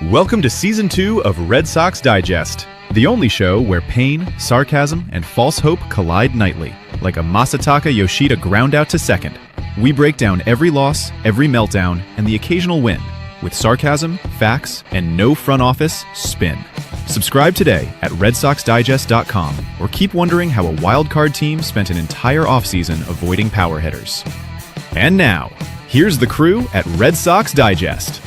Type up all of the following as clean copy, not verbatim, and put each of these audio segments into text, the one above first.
Welcome to Season 2 of Red Sox Digest, the only show where pain, sarcasm, and false hope collide nightly, like a Masataka Yoshida ground out to second. We break down every loss, every meltdown, and the occasional win, with sarcasm, facts, and no front office spin. Subscribe today at RedSoxDigest.com, or keep wondering how a wildcard team spent an entire offseason avoiding power hitters. And now, here's the crew at Red Sox Digest.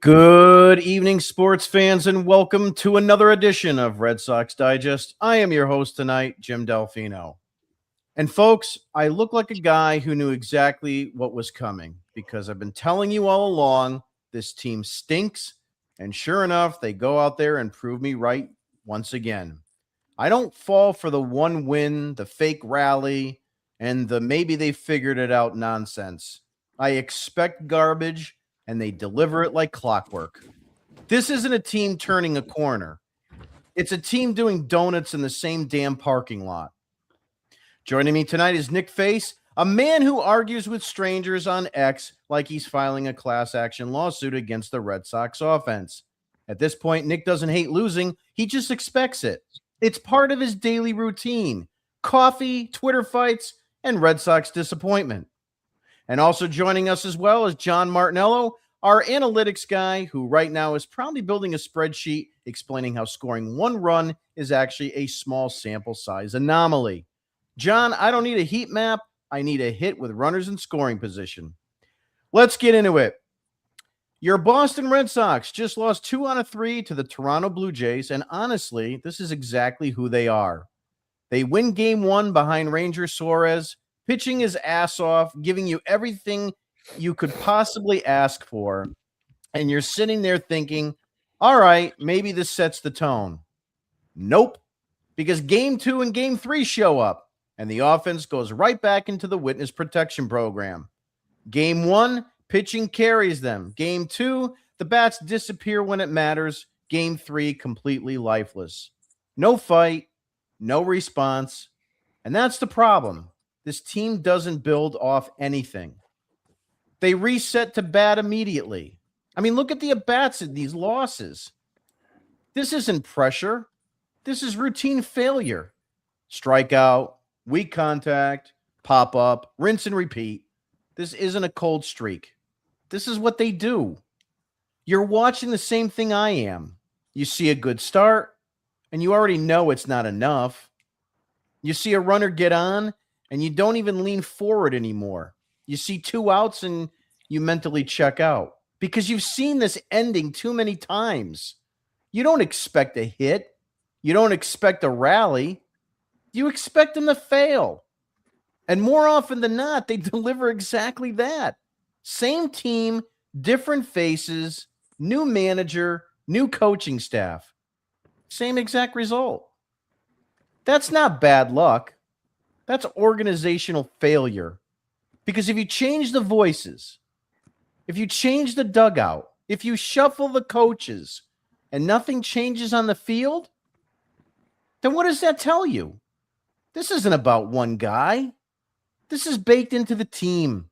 Good evening, sports fans, and welcome to another edition of Red Sox Digest. I am your host tonight, Jim Delfino. And folks, I look like a guy who knew exactly what was coming because I've been telling you all along this team stinks, and sure enough, they go out there and prove me right once again. I don't fall for the one win, the fake rally, and the maybe they figured it out nonsense. I expect garbage, and they deliver it like clockwork. This isn't a team turning a corner. It's a team doing donuts in the same damn parking lot. Joining me tonight is Nick Face, a man who argues with strangers on X like he's filing a class action lawsuit against the Red Sox offense. At this point, Nick doesn't hate losing. He just expects it. It's part of his daily routine. Coffee, Twitter fights, and Red Sox disappointment. And also joining us as well is John Martinello, our analytics guy, who right now is probably building a spreadsheet explaining how scoring one run is actually a small sample size anomaly. John, I don't need a heat map. I need a hit with runners in scoring position. Let's get into it. Your Boston Red Sox just lost 2 out of 3 to the Toronto Blue Jays, and honestly, this is exactly who they are. They win Game 1 behind Ranger Suarez, pitching his ass off, giving you everything you could possibly ask for, and you're sitting there thinking, all right, maybe this sets the tone. Nope, because Game 2 and Game 3 show up, and the offense goes right back into the witness protection program. Game 1, pitching carries them. Game 2, the bats disappear when it matters. Game 3, completely lifeless. No fight, no response, and that's the problem. This team doesn't build off anything. They reset to bat immediately. I mean, look at the at-bats in these losses. This isn't pressure. This is routine failure. Strikeout, weak contact, pop up, rinse and repeat. This isn't a cold streak. This is what they do. You're watching the same thing I am. You see a good start, and you already know it's not enough. You see a runner get on, and you don't even lean forward anymore. You see 2 outs and you mentally check out because you've seen this ending too many times. You don't expect a hit. You don't expect a rally. You expect them to fail. And more often than not, they deliver exactly that. Same team, different faces, new manager, new coaching staff. Same exact result. That's not bad luck. That's organizational failure. Because if you change the voices, if you change the dugout, if you shuffle the coaches, and nothing changes on the field, then what does that tell you? This isn't about one guy. This is baked into the team.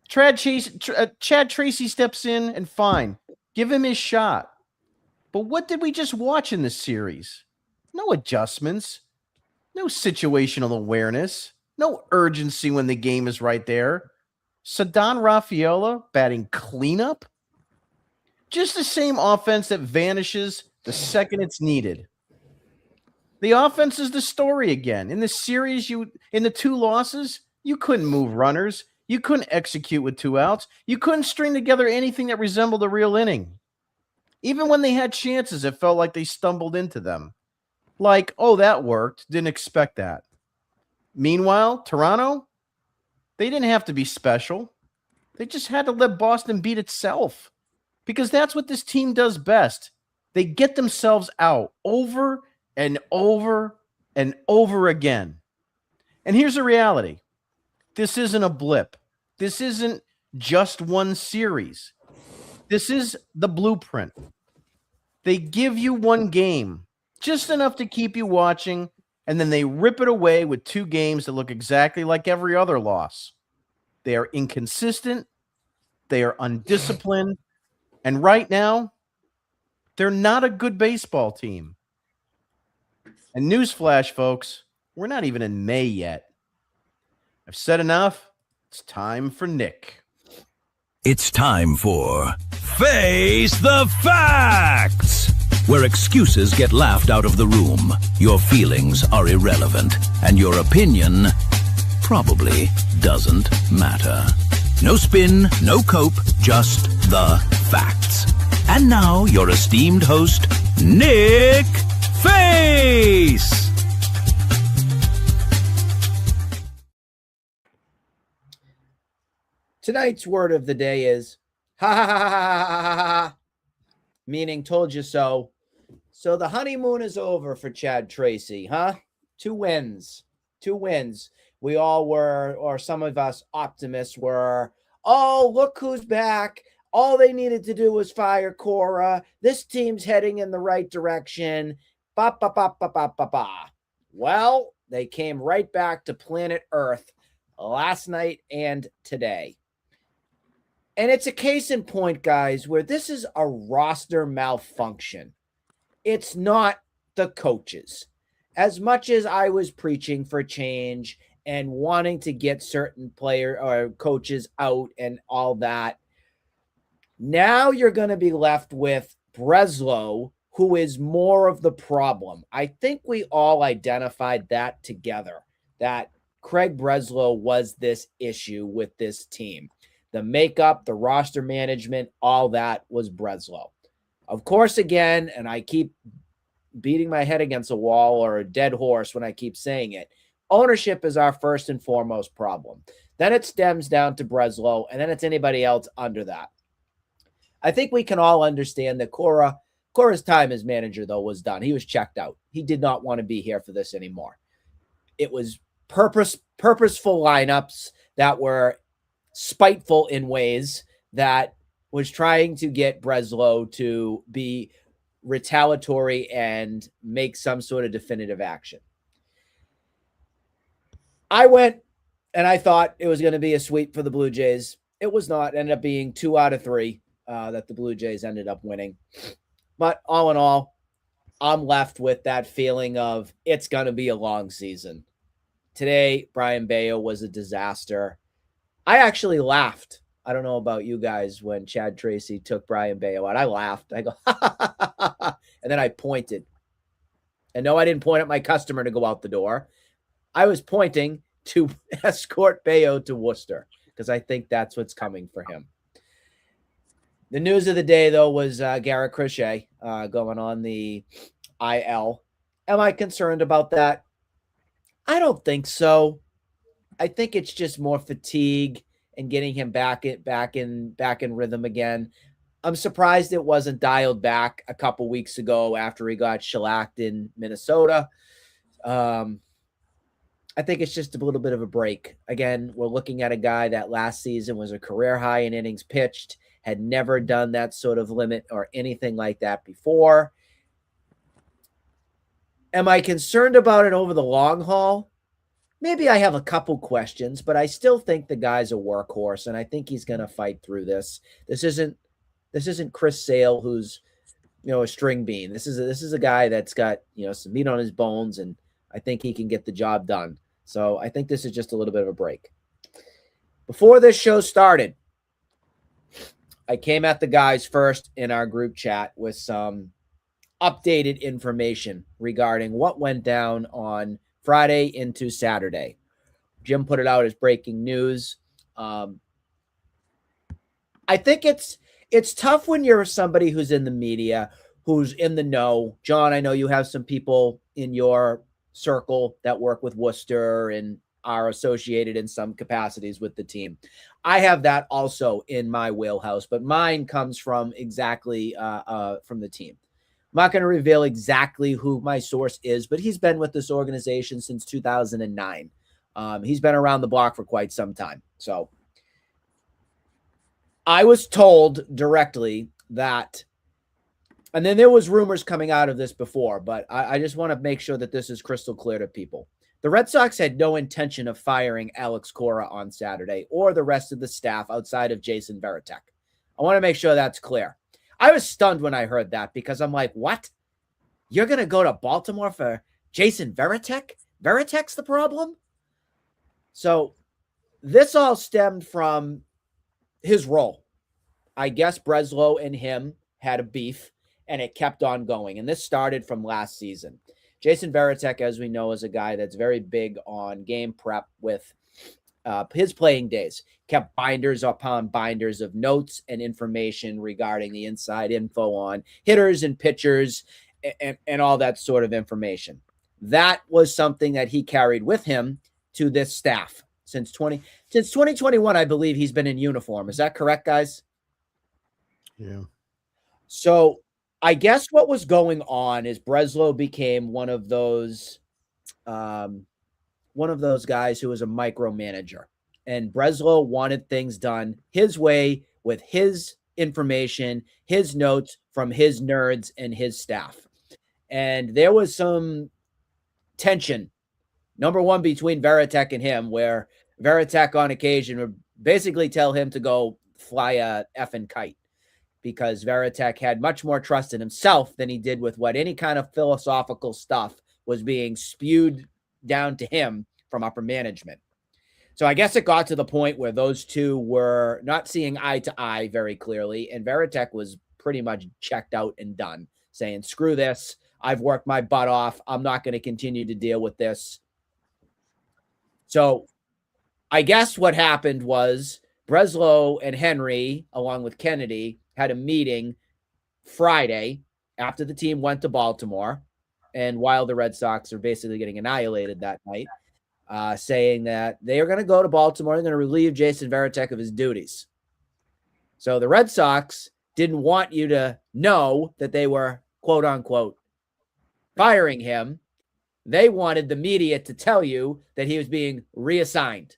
Chad Tracy steps in, and fine, give him his shot. But what did we just watch in this series? No adjustments. No situational awareness. No urgency when the game is right there. Ceddanne Rafaela batting cleanup. Just the same offense that vanishes the second it's needed. The offense is the story again. In the series, in the 2 losses, you couldn't move runners. You couldn't execute with 2 outs. You couldn't string together anything that resembled a real inning. Even when they had chances, it felt like they stumbled into them. Like, oh, that worked. Didn't expect that. Meanwhile, Toronto, they didn't have to be special. They just had to let Boston beat itself because that's what this team does best. They get themselves out over and over and over again. And here's the reality. This isn't a blip. This isn't just one series. This is the blueprint. They give you one game. just enough to keep you watching, and then they rip it away with 2 games that look exactly like every other loss. They are inconsistent, they are undisciplined, and right now, they're not a good baseball team. And newsflash, folks, we're not even in May yet. I've said enough. It's time for Nick. It's time for Face the Facts, where excuses get laughed out of the room, your feelings are irrelevant, and your opinion probably doesn't matter. No spin, no cope, just the facts. And now, your esteemed host, Nick Face. Tonight's word of the day is ha ha ha ha ha ha ha ha, meaning told you so. So the honeymoon is over for Chad Tracy, huh? 2 wins. 2 wins. We all were, or some of us optimists were, oh, look who's back. All they needed to do was fire Cora. This team's heading in the right direction. Ba ba ba ba ba ba ba. Well, they came right back to planet Earth last night and today. And it's a case in point, guys, where this is a roster malfunction. It's not the coaches. As much as I was preaching for change and wanting to get certain player or coaches out and all that, now you're going to be left with Breslow, who is more of the problem. I think we all identified that together, that Craig Breslow was this issue with this team. The makeup, the roster management, all that was Breslow. Of course, again, and I keep beating my head against a wall or a dead horse when I keep saying it, ownership is our first and foremost problem. Then it stems down to Breslow, and then it's anybody else under that. I think we can all understand that Cora's time as manager, though, was done. He was checked out. He did not want to be here for this anymore. It was purposeful lineups that were spiteful in ways that was trying to get Breslow to be retaliatory and make some sort of definitive action. I went and I thought it was going to be a sweep for the Blue Jays. It was not. It ended up being 2 out of 3 that the Blue Jays ended up winning. But all in all, I'm left with that feeling of it's going to be a long season. Today, Brian Bayo was a disaster. I actually laughed. I don't know about you guys when Chad Tracy took Brian Bayo out. I laughed. I go, ha, ha, ha, ha, ha. And then I pointed. And no, I didn't point at my customer to go out the door. I was pointing to escort Bayo to Worcester because I think that's what's coming for him. The news of the day, though, was Garrett Crochet going on the IL. Am I concerned about that? I don't think so. I think it's just more fatigue and getting him back in rhythm again. I'm surprised it wasn't dialed back a couple weeks ago after he got shellacked in Minnesota. I think it's just a little bit of a break. Again, we're looking at a guy that last season was a career high in innings pitched, had never done that sort of limit or anything like that before. Am I concerned about it over the long haul? Maybe I have a couple questions, but I still think the guy's a workhorse, and I think he's going to fight through this. This isn't Chris Sale, who's a string bean. This is a guy that's got some meat on his bones, and I think he can get the job done. So I think this is just a little bit of a break. Before this show started, I came at the guys first in our group chat with some updated information regarding what went down on Friday into Saturday. Jim put it out as breaking news. I think it's tough when you're somebody who's in the media, who's in the know. John, I know you have some people in your circle that work with Worcester and are associated in some capacities with the team. I have that also in my wheelhouse, but mine comes from exactly from the team. I'm not going to reveal exactly who my source is, but he's been with this organization since 2009. He's been around the block for quite some time. So I was told directly that And then there was rumors coming out of this before, but I just want to make sure that this is crystal clear to people. The Red Sox had no intention of firing Alex Cora on Saturday or the rest of the staff outside of Jason Varitek. I want to make sure that's clear. I was stunned when I heard that because I'm like, what? You're going to go to Baltimore for Jason Varitek? Varitek's the problem? So this all stemmed from his role. I guess Breslow and him had a beef, and it kept on going. And this started from last season. Jason Varitek, as we know, is a guy that's very big on game prep with his playing days. Kept binders upon binders of notes and information regarding the inside info on hitters and pitchers and all that sort of information. That was something that he carried with him to this staff since 2021. I believe he's been in uniform. Is that correct, guys? Yeah. So I guess what was going on is Breslow became one of those guys who was a micromanager, and Breslow wanted things done his way with his information, his notes from his nerds and his staff. And there was some tension, number one, between Varitek and him, where Varitek on occasion would basically tell him to go fly a effing kite, because Varitek had much more trust in himself than he did with what any kind of philosophical stuff was being spewed down to him from upper management. So I guess it got to the point where those two were not seeing eye to eye very clearly, and Varitek was pretty much checked out and done, saying, screw this. I've worked my butt off. I'm not going to continue to deal with this. So I guess what happened was Breslow and Henry, along with Kennedy, had a meeting Friday after the team went to Baltimore, and while the Red Sox are basically getting annihilated that night, saying that they are going to go to Baltimore. They're going to relieve Jason Varitek of his duties. So the Red Sox didn't want you to know that they were, quote unquote, firing him. They wanted the media to tell you that he was being reassigned.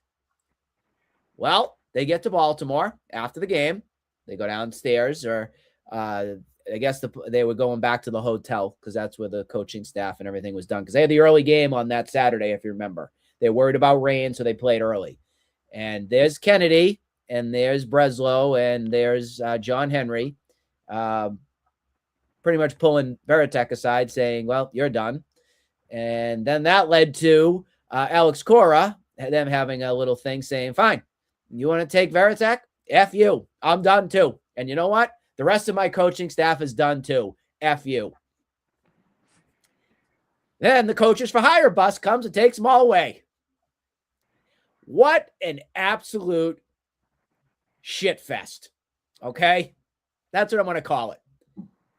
Well, they get to Baltimore after the game. They go downstairs, or I guess they were going back to the hotel because that's where the coaching staff and everything was done, because they had the early game on that Saturday, if you remember. They're worried about rain, so they played early. And there's Kennedy, and there's Breslow, and there's John Henry, pretty much pulling Varitek aside, saying, well, you're done. And then that led to Alex Cora, them having a little thing saying, fine, you want to take Varitek? F you. I'm done too. And you know what? The rest of my coaching staff is done too. F you. Then the coaches for hire bus comes and takes them all away. What an absolute shit fest. Okay? That's what I'm going to call it.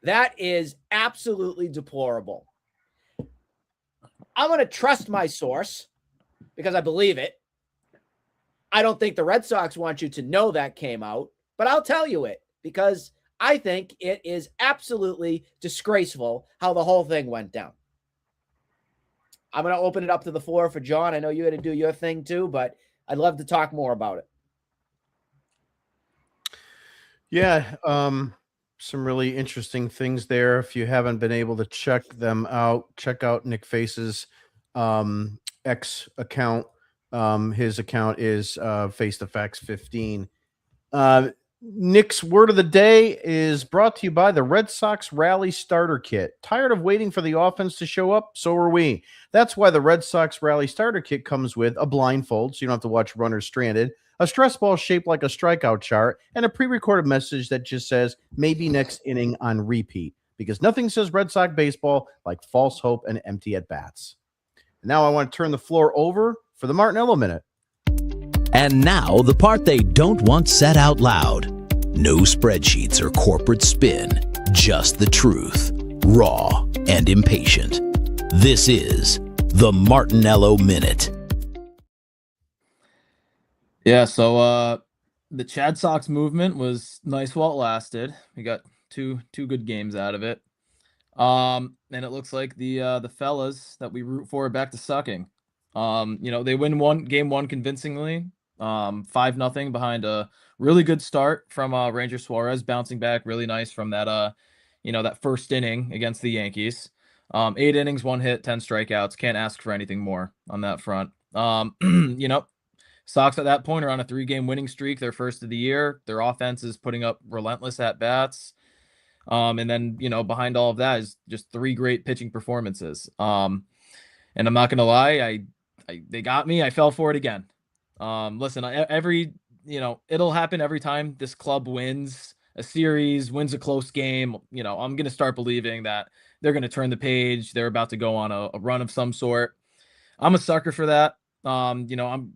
That is absolutely deplorable. I'm going to trust my source because I believe it. I don't think the Red Sox want you to know that came out, but I'll tell you it because I think it is absolutely disgraceful how the whole thing went down. I'm going to open it up to the floor for John. I know you had to do your thing too, but I'd love to talk more about it. Yeah, some really interesting things there. If you haven't been able to check them out, check out Nick Face's X account. His account is Face the Facts 15. Nick's word of the day is brought to you by the Red Sox Rally Starter Kit. Tired of waiting for the offense to show up? So are we. That's why the Red Sox Rally Starter Kit comes with a blindfold, so you don't have to watch runners stranded, a stress ball shaped like a strikeout chart, and a pre-recorded message that just says, maybe next inning on repeat, because nothing says Red Sox baseball like false hope and empty at-bats. Now I want to turn the floor over for the Martinello Minute. And now the part they don't want said out loud. No spreadsheets or corporate spin, just the truth, raw and impatient. This is the Martinello Minute. Yeah, so the Chad Sox movement was nice while it lasted. We got two good games out of it. And it looks like the fellas that we root for are back to sucking. They win game one convincingly, 5-0 behind a really good start from Ranger Suarez, bouncing back really nice from that that first inning against the Yankees. 8 innings, 1 hit, 10 strikeouts. Can't ask for anything more on that front. Sox at that point are on a 3-game winning streak, their first of the year. Their offense is putting up relentless at-bats. And then, behind all of that is just 3 great pitching performances. And I'm not going to lie, they got me. I fell for it again. Listen, it'll happen every time this club wins a series, wins a close game. I'm going to start believing that they're going to turn the page. They're about to go on a run of some sort. I'm a sucker for that. I'm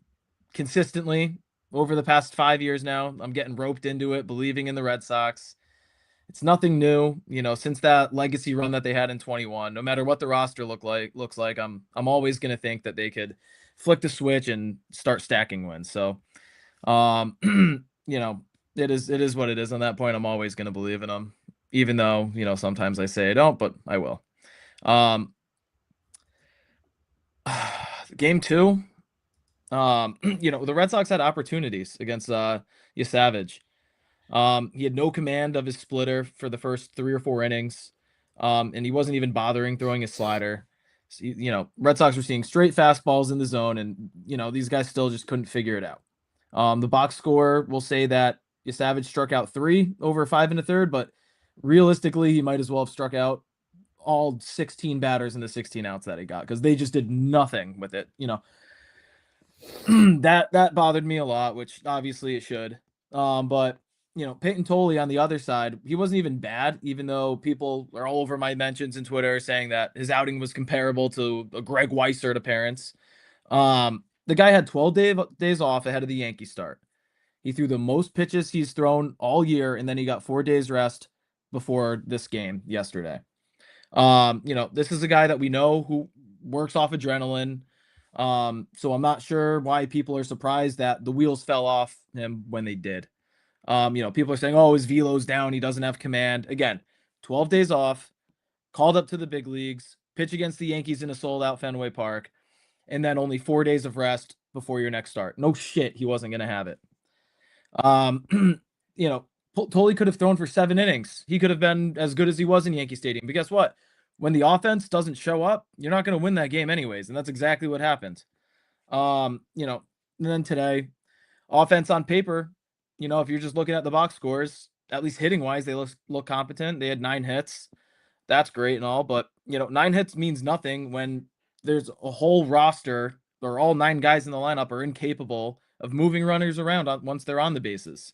consistently over the past 5 years now, I'm getting roped into it, believing in the Red Sox. It's nothing new, since that legacy run that they had in 21. No matter what the roster looks like, I'm always going to think that they could flick the switch and start stacking wins. So, it is what it is. On that point, I'm always going to believe in them, even though, sometimes I say I don't, but I will. Game 2, the Red Sox had opportunities against Savage. He had no command of his splitter for the first 3 or 4 innings, and he wasn't even bothering throwing his slider. So, Red Sox were seeing straight fastballs in the zone, and these guys still just couldn't figure it out. The box score will say that Savage struck out 3 over 5 1/3, but realistically, he might as well have struck out all 16 batters in the 16 outs that he got, because they just did nothing with it. That bothered me a lot, which obviously it should. But Peyton Tolley on the other side, he wasn't even bad, even though people are all over my mentions in Twitter saying that his outing was comparable to a Greg Weissert appearance. The guy had 12 days off ahead of the Yankee start. He threw the most pitches he's thrown all year, and then he got 4 days rest before this game yesterday. This is a guy that we know who works off adrenaline. So I'm not sure why people are surprised that the wheels fell off him when they did. People are saying, oh, his velo's down, he doesn't have command. Again, 12 days off, called up to the big leagues, pitch against the Yankees in a sold-out Fenway Park, and then only 4 days of rest before your next start. No shit, he wasn't going to have it. Tolley could have thrown for 7 innings. He could have been as good as he was in Yankee Stadium. But guess what? When the offense doesn't show up, you're not going to win that game anyways, and that's exactly what happened. And then today, offense on paper, if you're just looking at the box scores, at least hitting wise, they look competent. They had 9 hits. That's great and all, but 9 hits means nothing when there's a whole roster, or all 9 guys in the lineup are incapable of moving runners around once they're on the bases.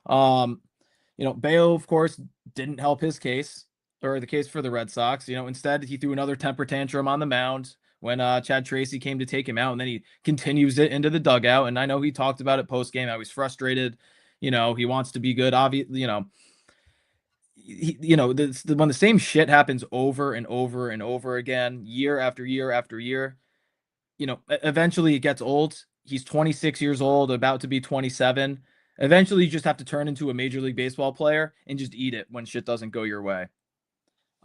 Bayo, of course, didn't help his case, or the case for the Red Sox. Instead, he threw another temper tantrum on the mound when Chad Tracy came to take him out, and then he continues it into the dugout. And I know he talked about it post-game. I was frustrated. He wants to be good. Obviously, when the same shit happens over and over and over again, year after year after year, eventually it gets old. He's 26 years old, about to be 27. Eventually, you just have to turn into a Major League Baseball player and just eat it when shit doesn't go your way.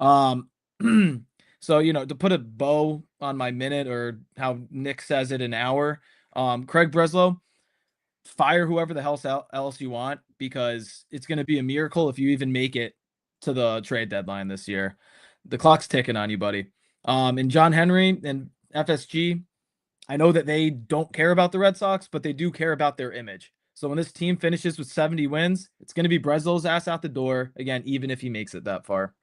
So, to put a bow on my minute, or how Nick says it, an hour, Craig Breslow, fire whoever the hell else you want, because it's going to be a miracle if you even make it to the trade deadline this year. The clock's ticking on you, buddy. And John Henry and FSG, I know that they don't care about the Red Sox, but they do care about their image. So when this team finishes with 70 wins, it's going to be Breslow's ass out the door, again, even if he makes it that far.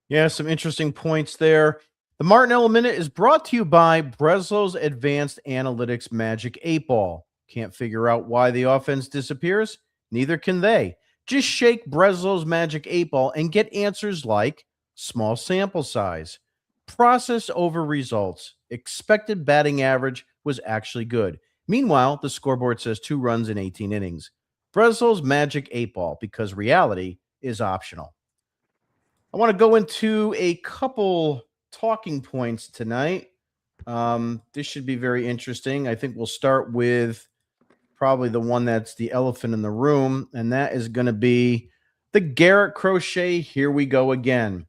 Yeah, some interesting points there. The Martinello Minute is brought to you by Breslow's Advanced Analytics Magic 8-Ball. Can't figure out why the offense disappears? Neither can they. Just shake Breslow's Magic 8-Ball and get answers like small sample size, process over results, expected batting average was actually good. Meanwhile, the scoreboard says 2 runs in 18 innings. Breslow's Magic 8-Ball, because reality is optional. I want to go into a couple talking points tonight. This should be very interesting. I think we'll start with probably the one that's the elephant in the room, and that is going to be the Garrett Crochet. Here we go again.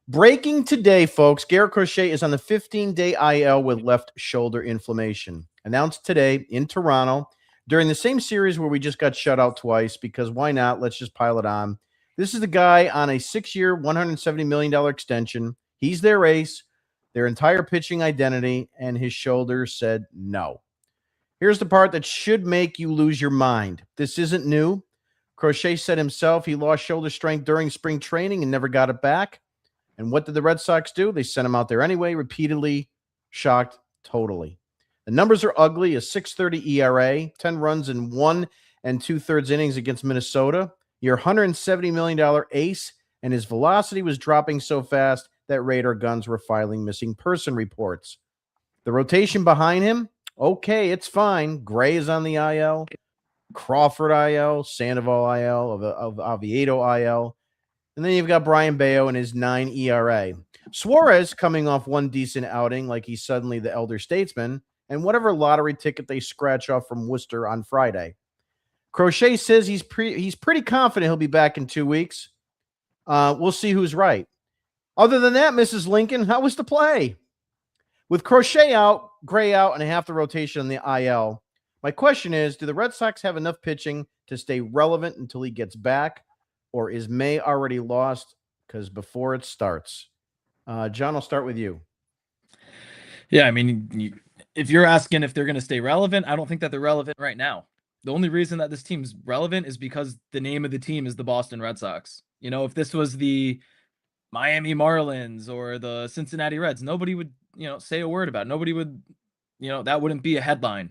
Breaking today, folks. Garrett Crochet is on the 15-day IL with left shoulder inflammation. Announced today in Toronto during the same series where we just got shut out twice, because why not? Let's just pile it on. This is the guy on a 6-year, $170 million extension. He's their ace, their entire pitching identity, and his shoulders said no. Here's the part that should make you lose your mind. This isn't new. Crochet said himself he lost shoulder strength during spring training and never got it back. And what did the Red Sox do? They sent him out there anyway, repeatedly, shocked, totally. The numbers are ugly, a 6.30 ERA, 10 runs in 1 2/3 innings against Minnesota. Your $170 million ace, and his velocity was dropping so fast that radar guns were filing missing person reports. The rotation behind him, okay, it's fine. Gray is on the IL, Crawford IL, Sandoval IL, of Oviedo IL. And then you've got Brian Bayo and his 9 ERA. Suarez coming off one decent outing like he's suddenly the elder statesman, and whatever lottery ticket they scratch off from Worcester on Friday. Crochet says he's pretty confident he'll be back in 2 weeks. We'll see who's right. Other than that, Mrs. Lincoln, how was the play? With Crochet out, Gray out, and half the rotation on the IL, my question is, do the Red Sox have enough pitching to stay relevant until he gets back, or is May already lost because before it starts? John, I'll start with you. Yeah, I mean, if you're asking if they're going to stay relevant, I don't think that they're relevant right now. The only reason that this team's relevant is because the name of the team is the Boston Red Sox. You know, if this was the Miami Marlins or the Cincinnati Reds, nobody would, say a word about it. Nobody would, that wouldn't be a headline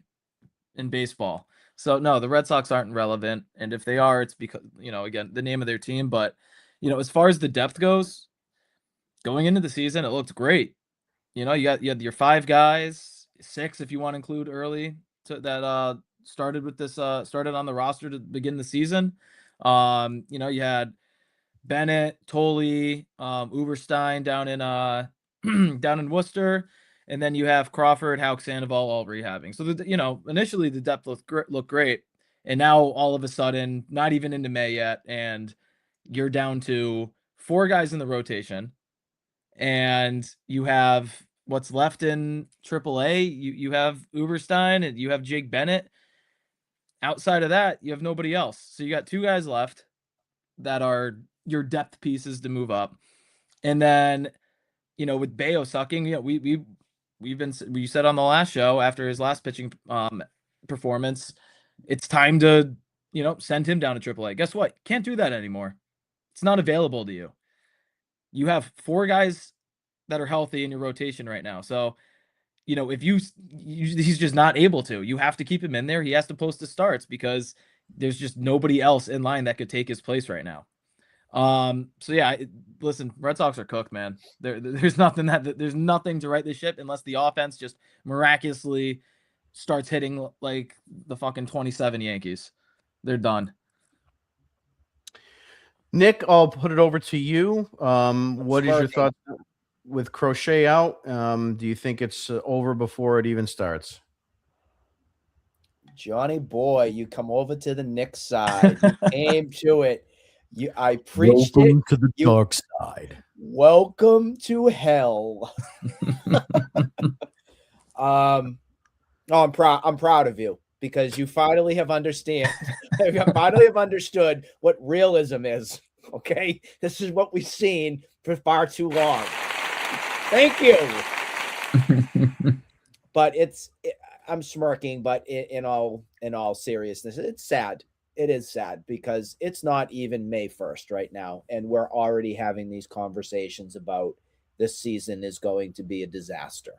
in baseball. So no, the Red Sox aren't relevant. And if they are, it's because, again, the name of their team. But, as far as the depth goes, going into the season, it looked great. You had your 5 guys, 6 if you want to include early that started on the roster to begin the season. You had Bennett, Tolley, Uberstein down in Worcester, and then you have Crawford, Houck, Sandoval all rehabbing. So initially the depth looked great, and now all of a sudden, not even into May yet, and you're down to 4 guys in the rotation, and you have what's left in AAA. You have Uberstein and you have Jake Bennett. Outside of that, you have nobody else. So you got 2 guys left that are your depth pieces to move up. And then, with Bayo sucking, we said on the last show after his last pitching performance, it's time to, send him down to AAA. Guess what? Can't do that anymore. It's not available to you. You have 4 guys that are healthy in your rotation right now. So, if he's just not able to, you have to keep him in there. He has to post the starts because there's just nobody else in line that could take his place right now. So yeah, listen, Red Sox are cooked, man. There's nothing to right this ship unless the offense just miraculously starts hitting like the fucking 27 Yankees. They're done. Nick, I'll put it over to you. What is your thoughts with Crochet out? Do you think it's over before it even starts? Johnny boy, you come over to the Knicks side. You came to it. I preached welcome it. to the dark side. Welcome to hell. I'm proud of you because you finally have understood what realism is. Okay, this is what we've seen for far too long. Thank you. But I'm smirking, but in all seriousness, it's sad. It is sad because it's not even May 1st right now, and we're already having these conversations about this season is going to be a disaster.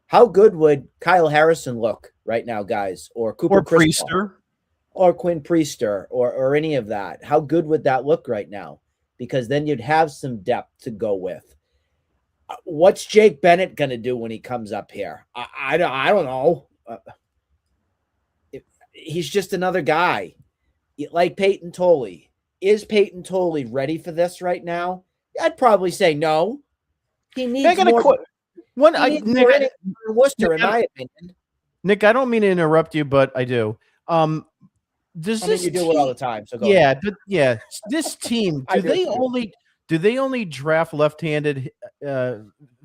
How good would Kyle Harrison look right now, guys, or Cooper Priester, or Quinn Priester, or any of that? How good would that look right now? Because then you'd have some depth to go with. What's Jake Bennett going to do when he comes up here? I don't know. He's just another guy. Like Peyton Tolley. Is Peyton Tolley ready for this right now? I'd probably say no. He needs more. Nick, Worcester, in my opinion. Nick, I don't mean to interrupt you, but I do. You do it all the time. So go ahead. This team, do they only draft left-handed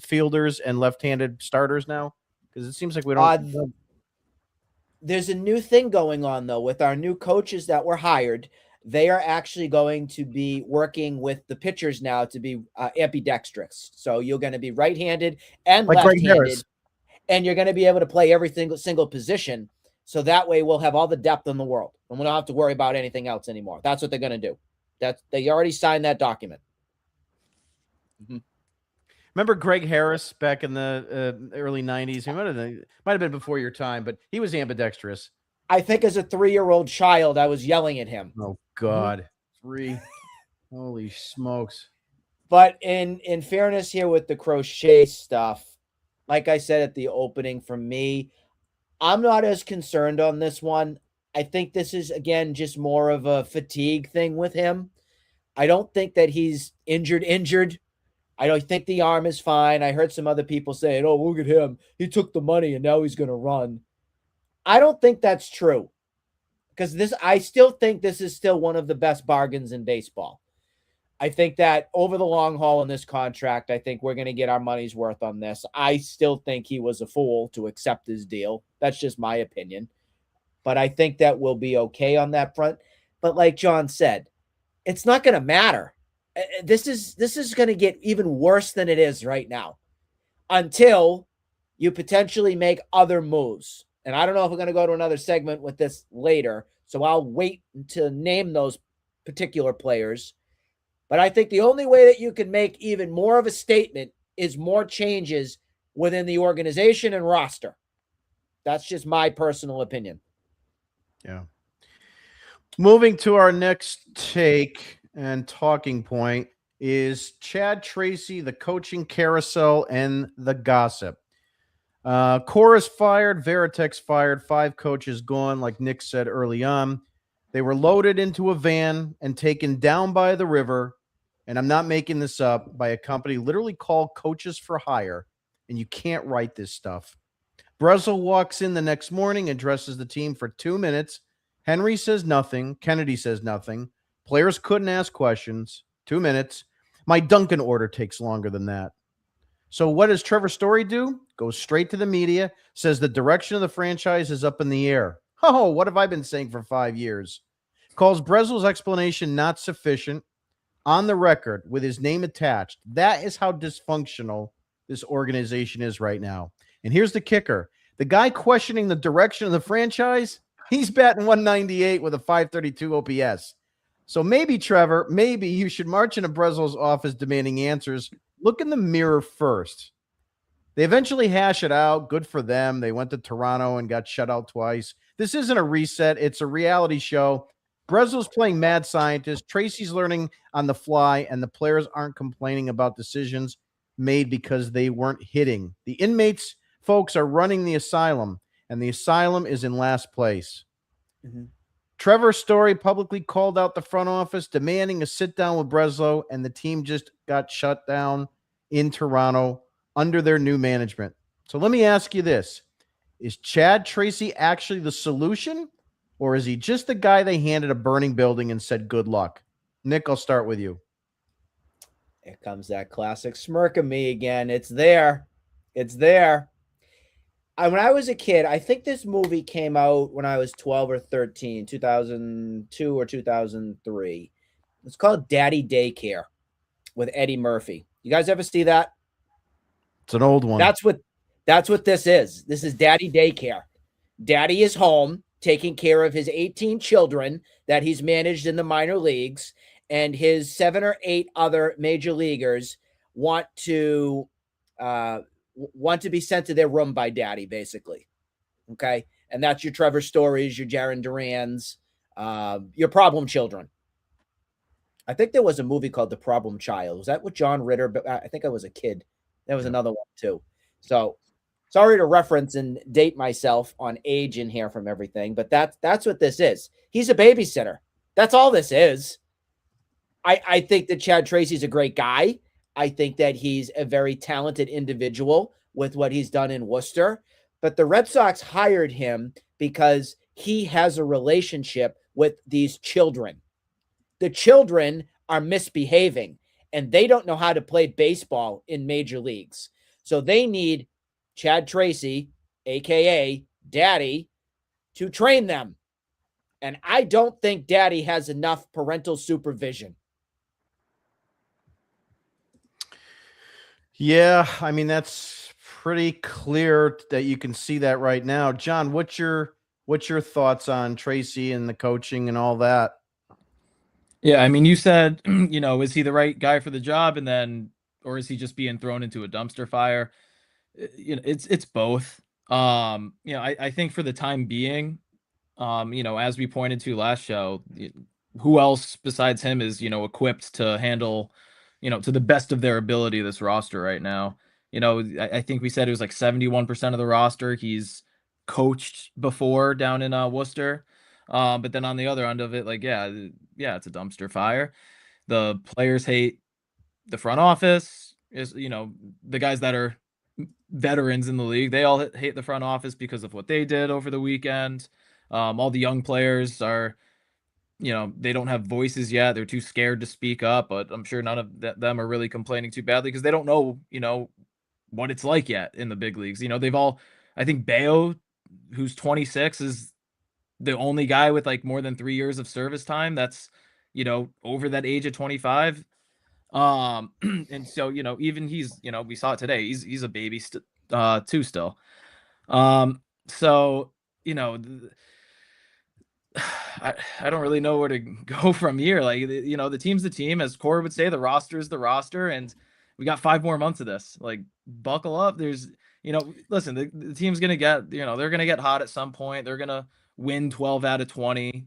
fielders and left-handed starters now? Because it seems like we don't. There's a new thing going on, though, with our new coaches that were hired. They are actually going to be working with the pitchers now to be ambidextrous. So you're going to be right-handed and Like Greg left-handed, Harris. and you're going to be able to play every single position. So that way we'll have all the depth in the world, and we don't have to worry about anything else anymore. That's what they're going to do. They already signed that document. Remember Greg Harris back in the early 90s? He might have been before your time, but he was ambidextrous. I think as a 3-year-old child, I was yelling at him. Oh, God. 3. Holy smokes. But in fairness here with the crochet stuff, like I said at the opening, for me, I'm not as concerned on this one. I think this is, again, just more of a fatigue thing with him. I don't think that he's injured. I don't think the arm is fine. I heard some other people saying, oh, look at him. He took the money and now he's going to run. I don't think that's true, because I still think this is still one of the best bargains in baseball. I think that over the long haul in this contract, I think we're going to get our money's worth on this. I still think he was a fool to accept his deal. That's just my opinion. But I think that we'll be okay on that front. But like John said, it's not going to matter. This is going to get even worse than it is right now until you potentially make other moves. And I don't know if we're going to go to another segment with this later, so I'll wait to name those particular players. But I think the only way that you can make even more of a statement is more changes within the organization and roster. That's just my personal opinion. Yeah. Moving to our next take and talking point is Chad Tracy, the coaching carousel, and the gossip. Cora's fired, Veritek's fired, 5 coaches gone, like Nick said early on. They were loaded into a van and taken down by the river, and I'm not making this up, by a company literally called Coaches for Hire, and you can't write this stuff. Breslow walks in the next morning, addresses the team for 2 minutes. Henry says nothing. Kennedy says nothing. Players couldn't ask questions. 2 minutes. My Dunkin' order takes longer than that. So what does Trevor Story do? Goes straight to the media, says the direction of the franchise is up in the air. Oh, what have I been saying for 5 years? Calls Breslow's explanation not sufficient, on the record with his name attached. That is how dysfunctional this organization is right now. And here's the kicker. The guy questioning the direction of the franchise, he's batting 198 with a 532 OPS. So maybe, Trevor, maybe you should march into Breslow's office demanding answers. Look in the mirror first. They eventually hash it out. Good for them. They went to Toronto and got shut out twice. This isn't a reset. It's a reality show. Breslow's playing mad scientist. Tracy's learning on the fly, and the players aren't complaining about decisions made because they weren't hitting. The inmates, folks, are running the asylum, and the asylum is in last place. Mm-hmm. Trevor Story publicly called out the front office, demanding a sit-down with Breslow, and the team just got shut down in Toronto under their new management. So let me ask you this. Is Chad Tracy actually the solution, or is he just the guy they handed a burning building and said, good luck? Nick, I'll start with you. Here comes that classic smirk of me again. It's there. It's there. When I was a kid, I think this movie came out when I was 12 or 13, 2002 or 2003. It's called Daddy Daycare with Eddie Murphy. You guys ever see that? It's an old one. That's what this is. This is Daddy Daycare. Daddy is home taking care of his 18 children that he's managed in the minor leagues, and his 7 or 8 other major leaguers want to be sent to their room by Daddy, basically. Okay? And that's your Trevor Stories, your Jaron Durans, your problem children. I think there was a movie called The Problem Child. Was that with John Ritter? But I think I was a kid. There was another one too. So sorry to reference and date myself on age in here from everything, but that's what this is. He's a babysitter. That's all this is. I think that Chad Tracy's a great guy. I think that he's a very talented individual with what he's done in Worcester. But the Red Sox hired him because he has a relationship with these children. The children are misbehaving, and they don't know how to play baseball in major leagues. So they need Chad Tracy, a.k.a. Daddy, to train them. And I don't think Daddy has enough parental supervision. Yeah, I mean that's pretty clear that you can see that right now. John, what's your thoughts on Tracy and the coaching and all that? Yeah, I mean, you said, is he the right guy for the job, and then, or is he just being thrown into a dumpster fire? It's both. I think for the time being, as we pointed to last show, who else besides him is, equipped to handle, to the best of their ability, this roster right now. I think we said it was like 71% of the roster he's coached before down in Worcester. But then on the other end of it, like, yeah, it's a dumpster fire. The players hate the front office. Is the guys that are veterans in the league, they all hate the front office because of what they did over the weekend. All the young players are, they don't have voices yet. They're too scared to speak up, but I'm sure none of them are really complaining too badly because they don't know, what it's like yet in the big leagues. They've all, I think Bayo, who's 26, is the only guy with like more than 3 years of service time that's, over that age of 25. And so, even he's, we saw it today. He's a baby too still. So, I don't really know where to go from here. Like, the team's the team, as Cora would say, the roster is the roster, and we got 5 more months of this. Like, buckle up. There's, listen, the team's going to get, they're going to get hot at some point. They're going to win 12 out of 20.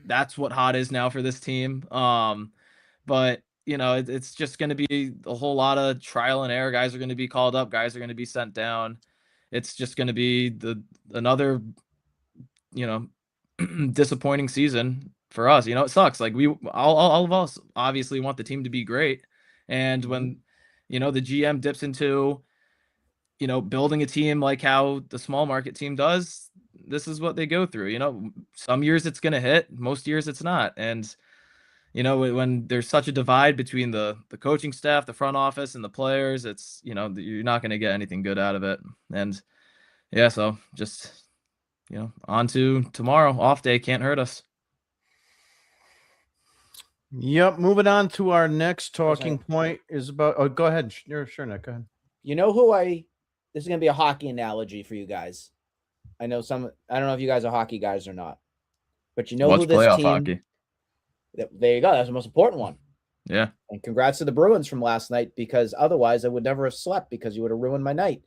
That's what hot is now for this team. But it's just going to be a whole lot of trial and error. Guys are going to be called up. Guys are going to be sent down. It's just going to be another, disappointing season for us. It sucks. Like, all of us obviously want the team to be great. And when, the GM dips into, building a team like how the small market team does, this is what they go through. Some years it's going to hit, most years it's not. And, when there's such a divide between the coaching staff, the front office, and the players, it's, you're not going to get anything good out of it. And yeah, so just, on to tomorrow. Off day can't hurt us. Yep. Moving on to our next talking point is about. Oh, go ahead. Sure, Nick. Go ahead. This is going to be a hockey analogy for you guys. I don't know if you guys are hockey guys or not, but Watch who this playoff team. Hockey. There you go. That's the most important one. Yeah. And congrats to the Bruins from last night, because otherwise I would never have slept, because you would have ruined my night.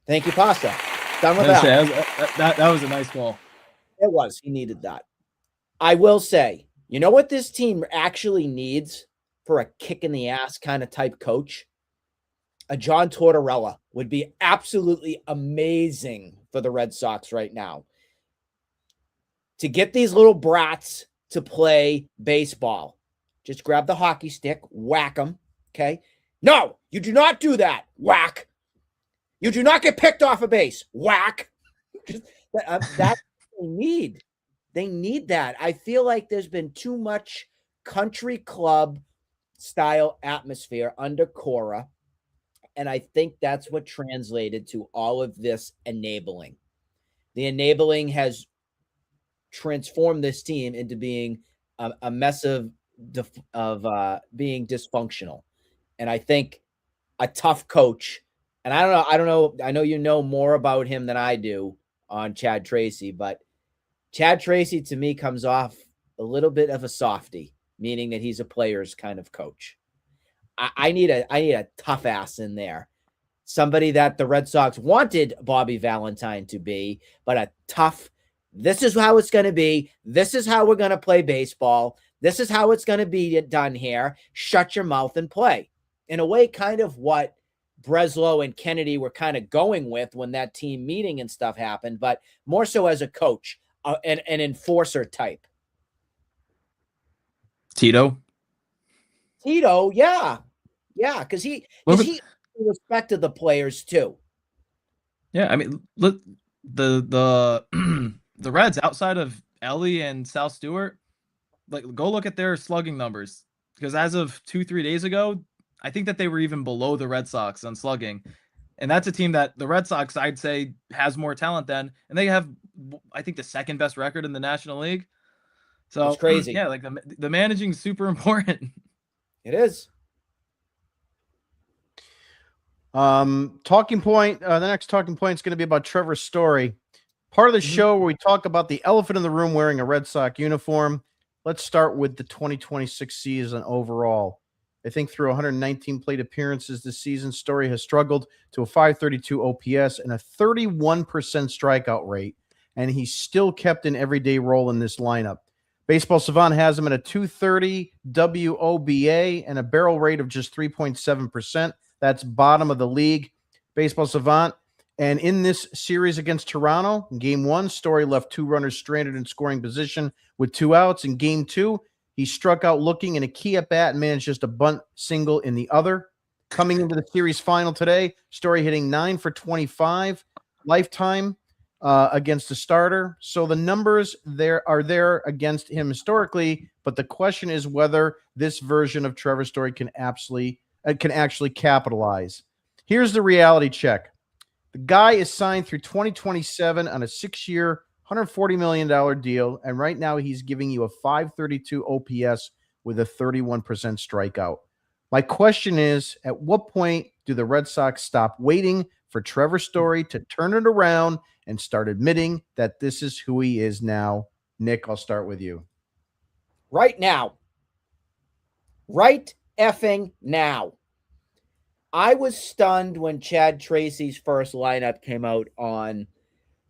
Thank you, Pasta. Done with that. That was a nice goal. It was. He needed that. I will say, you know what this team actually needs for a kick in the ass kind of type coach? A John Tortorella would be absolutely amazing for the Red Sox right now. To get these little brats to play baseball, just grab the hockey stick, whack them, okay? No, you do not do that. Whack. You do not get picked off a base. Whack. That's what they need. They need that. I feel like there's been too much country club style atmosphere under Cora, and I think that's what translated to all of this enabling. The enabling has transformed this team into being a mess of being dysfunctional. And I think a tough coach, and I don't know, I know you know more about him than I do on Chad Tracy, but Chad Tracy to me comes off a little bit of a softie, meaning that he's a player's kind of coach. I need a tough ass in there. Somebody that the Red Sox wanted Bobby Valentine to be, but a tough, this is how it's going to be. This is how we're going to play baseball. This is how it's going to be done here. Shut your mouth and play. In a way, kind of what Breslow and Kennedy were kind of going with when that team meeting and stuff happened, but more so as a coach, an enforcer type. Tito, yeah. Because he respected the players too. Yeah, I mean, look, the the Reds outside of Ellie and Sal Stewart, like, go look at their slugging numbers, because as of 2-3 days ago, I think that they were even below the Red Sox on slugging. And that's a team that the Red Sox, I'd say, has more talent than, and they have, I think, the second best record in the National League. So It's crazy. Yeah, like the managing is super important. It is. Talking point. The next talking point is going to be about Trevor's story. Part of the show where we talk about the elephant in the room wearing a Red Sox uniform. Let's start with the 2026 season overall. I think through 119 plate appearances this season, Story has struggled to a 532 OPS and a 31% strikeout rate, and he's still kept an everyday role in this lineup. Baseball Savant has him at a 230 WOBA and a barrel rate of just 3.7%. That's bottom of the league. Baseball Savant. And in this series against Toronto, in Game 1, Story left 2 runners stranded in scoring position with 2 outs. In Game 2, he struck out looking in a key at bat and managed just a bunt single in the other. Coming into the series final today, Story hitting 9 for 25 lifetime against the starter. So the numbers are there against him historically, but the question is whether this version of Trevor Story can actually capitalize. Here's the reality check. The guy is signed through 2027 on a 6-year, $140 million deal, and right now he's giving you a 532 OPS with a 31% strikeout. My question is, at what point do the Red Sox stop waiting for Trevor Story to turn it around and start admitting that this is who he is now? Nick, I'll start with you. Right now. Right effing now. I was stunned when Chad Tracy's first lineup came out on,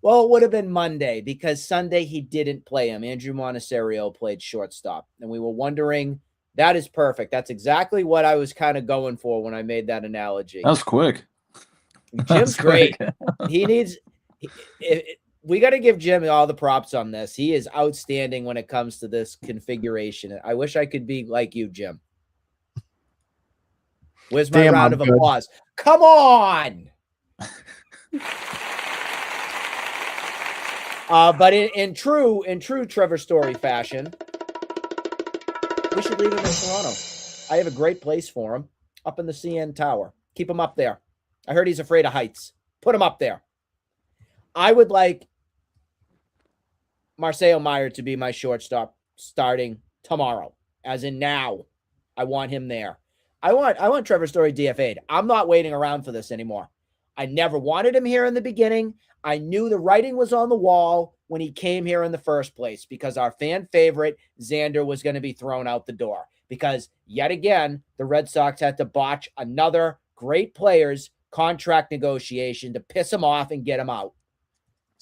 well, it would have been Monday because Sunday he didn't play him. Andrew Monasterio played shortstop, and we were wondering, that is perfect. That's exactly what I was kind of going for when I made that analogy. That was quick. Jim's great. He needs we got to give Jim all the props on this. He is outstanding when it comes to this configuration. I wish I could be like you, Jim. Where's my round of applause? Come on. But in true Trevor Story fashion, we should leave him in Toronto. I have a great place for him up in the CN Tower. Keep him up there. I heard he's afraid of heights. Put him up there. I would like Marcelo Meyer to be my shortstop starting tomorrow, as in now. I want him there. I want Trevor Story DFA'd. I'm not waiting around for this anymore. I never wanted him here in the beginning. I knew the writing was on the wall when he came here in the first place because our fan favorite, Xander, was going to be thrown out the door because, yet again, the Red Sox had to botch another great player's contract negotiation to piss him off and get him out.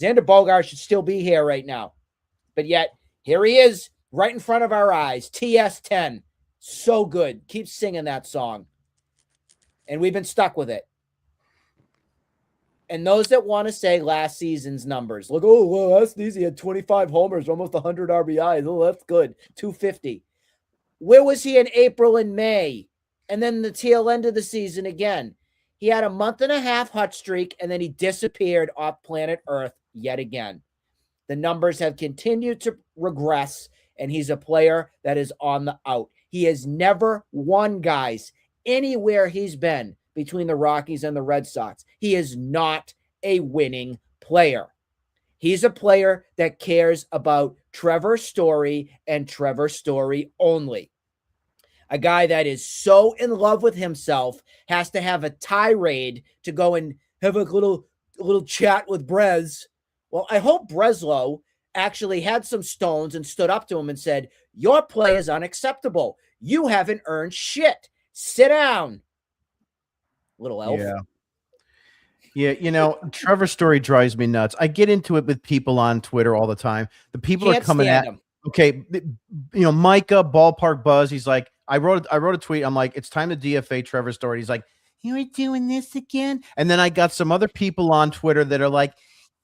Xander Bogaerts should still be here right now. But yet, here he is right in front of our eyes, TS10. So good. Keep singing that song. And we've been stuck with it. And those that want to say last season's numbers, look, oh, well, that's easy. He had 25 homers, almost 100 RBIs. Oh, that's good. 250. Where was he in April and May? And then the tail end of the season again. He had a month-and-a-half hot streak, and then he disappeared off planet Earth yet again. The numbers have continued to regress, and he's a player that is on the out. He has never won, guys, anywhere he's been between the Rockies and the Red Sox. He is not a winning player. He's a player that cares about Trevor Story and Trevor Story only. A guy that is so in love with himself has to have a tirade to go and have a little chat with Brez. Well, I hope Breslow actually had some stones and stood up to him and said, your play is unacceptable. You haven't earned shit. Sit down. Little elf. Yeah, you know, Trevor Story drives me nuts. I get into it with people on Twitter all the time. The people are coming at him. Okay, you know, Micah, Ballpark Buzz, he's like, I wrote a tweet. I'm like, it's time to DFA Trevor Story. He's like, you were doing this again? And then I got some other people on Twitter that are like,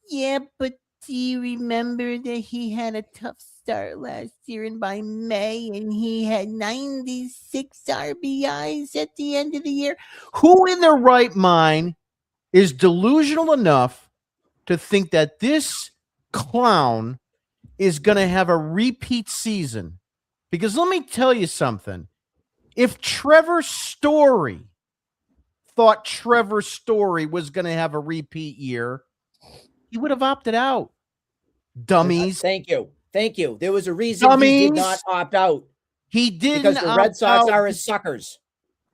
yeah, but do you remember that he had a tough start last year, and by May, and he had 96 RBIs at the end of the year? Who in their right mind is delusional enough to think that this clown is going to have a repeat season? Because let me tell you something. If Trevor Story thought Trevor Story was going to have a repeat year, he would have opted out. Dummies. Thank you. There was a reason he did not opt out. He didn't, because the Red Sox are his suckers.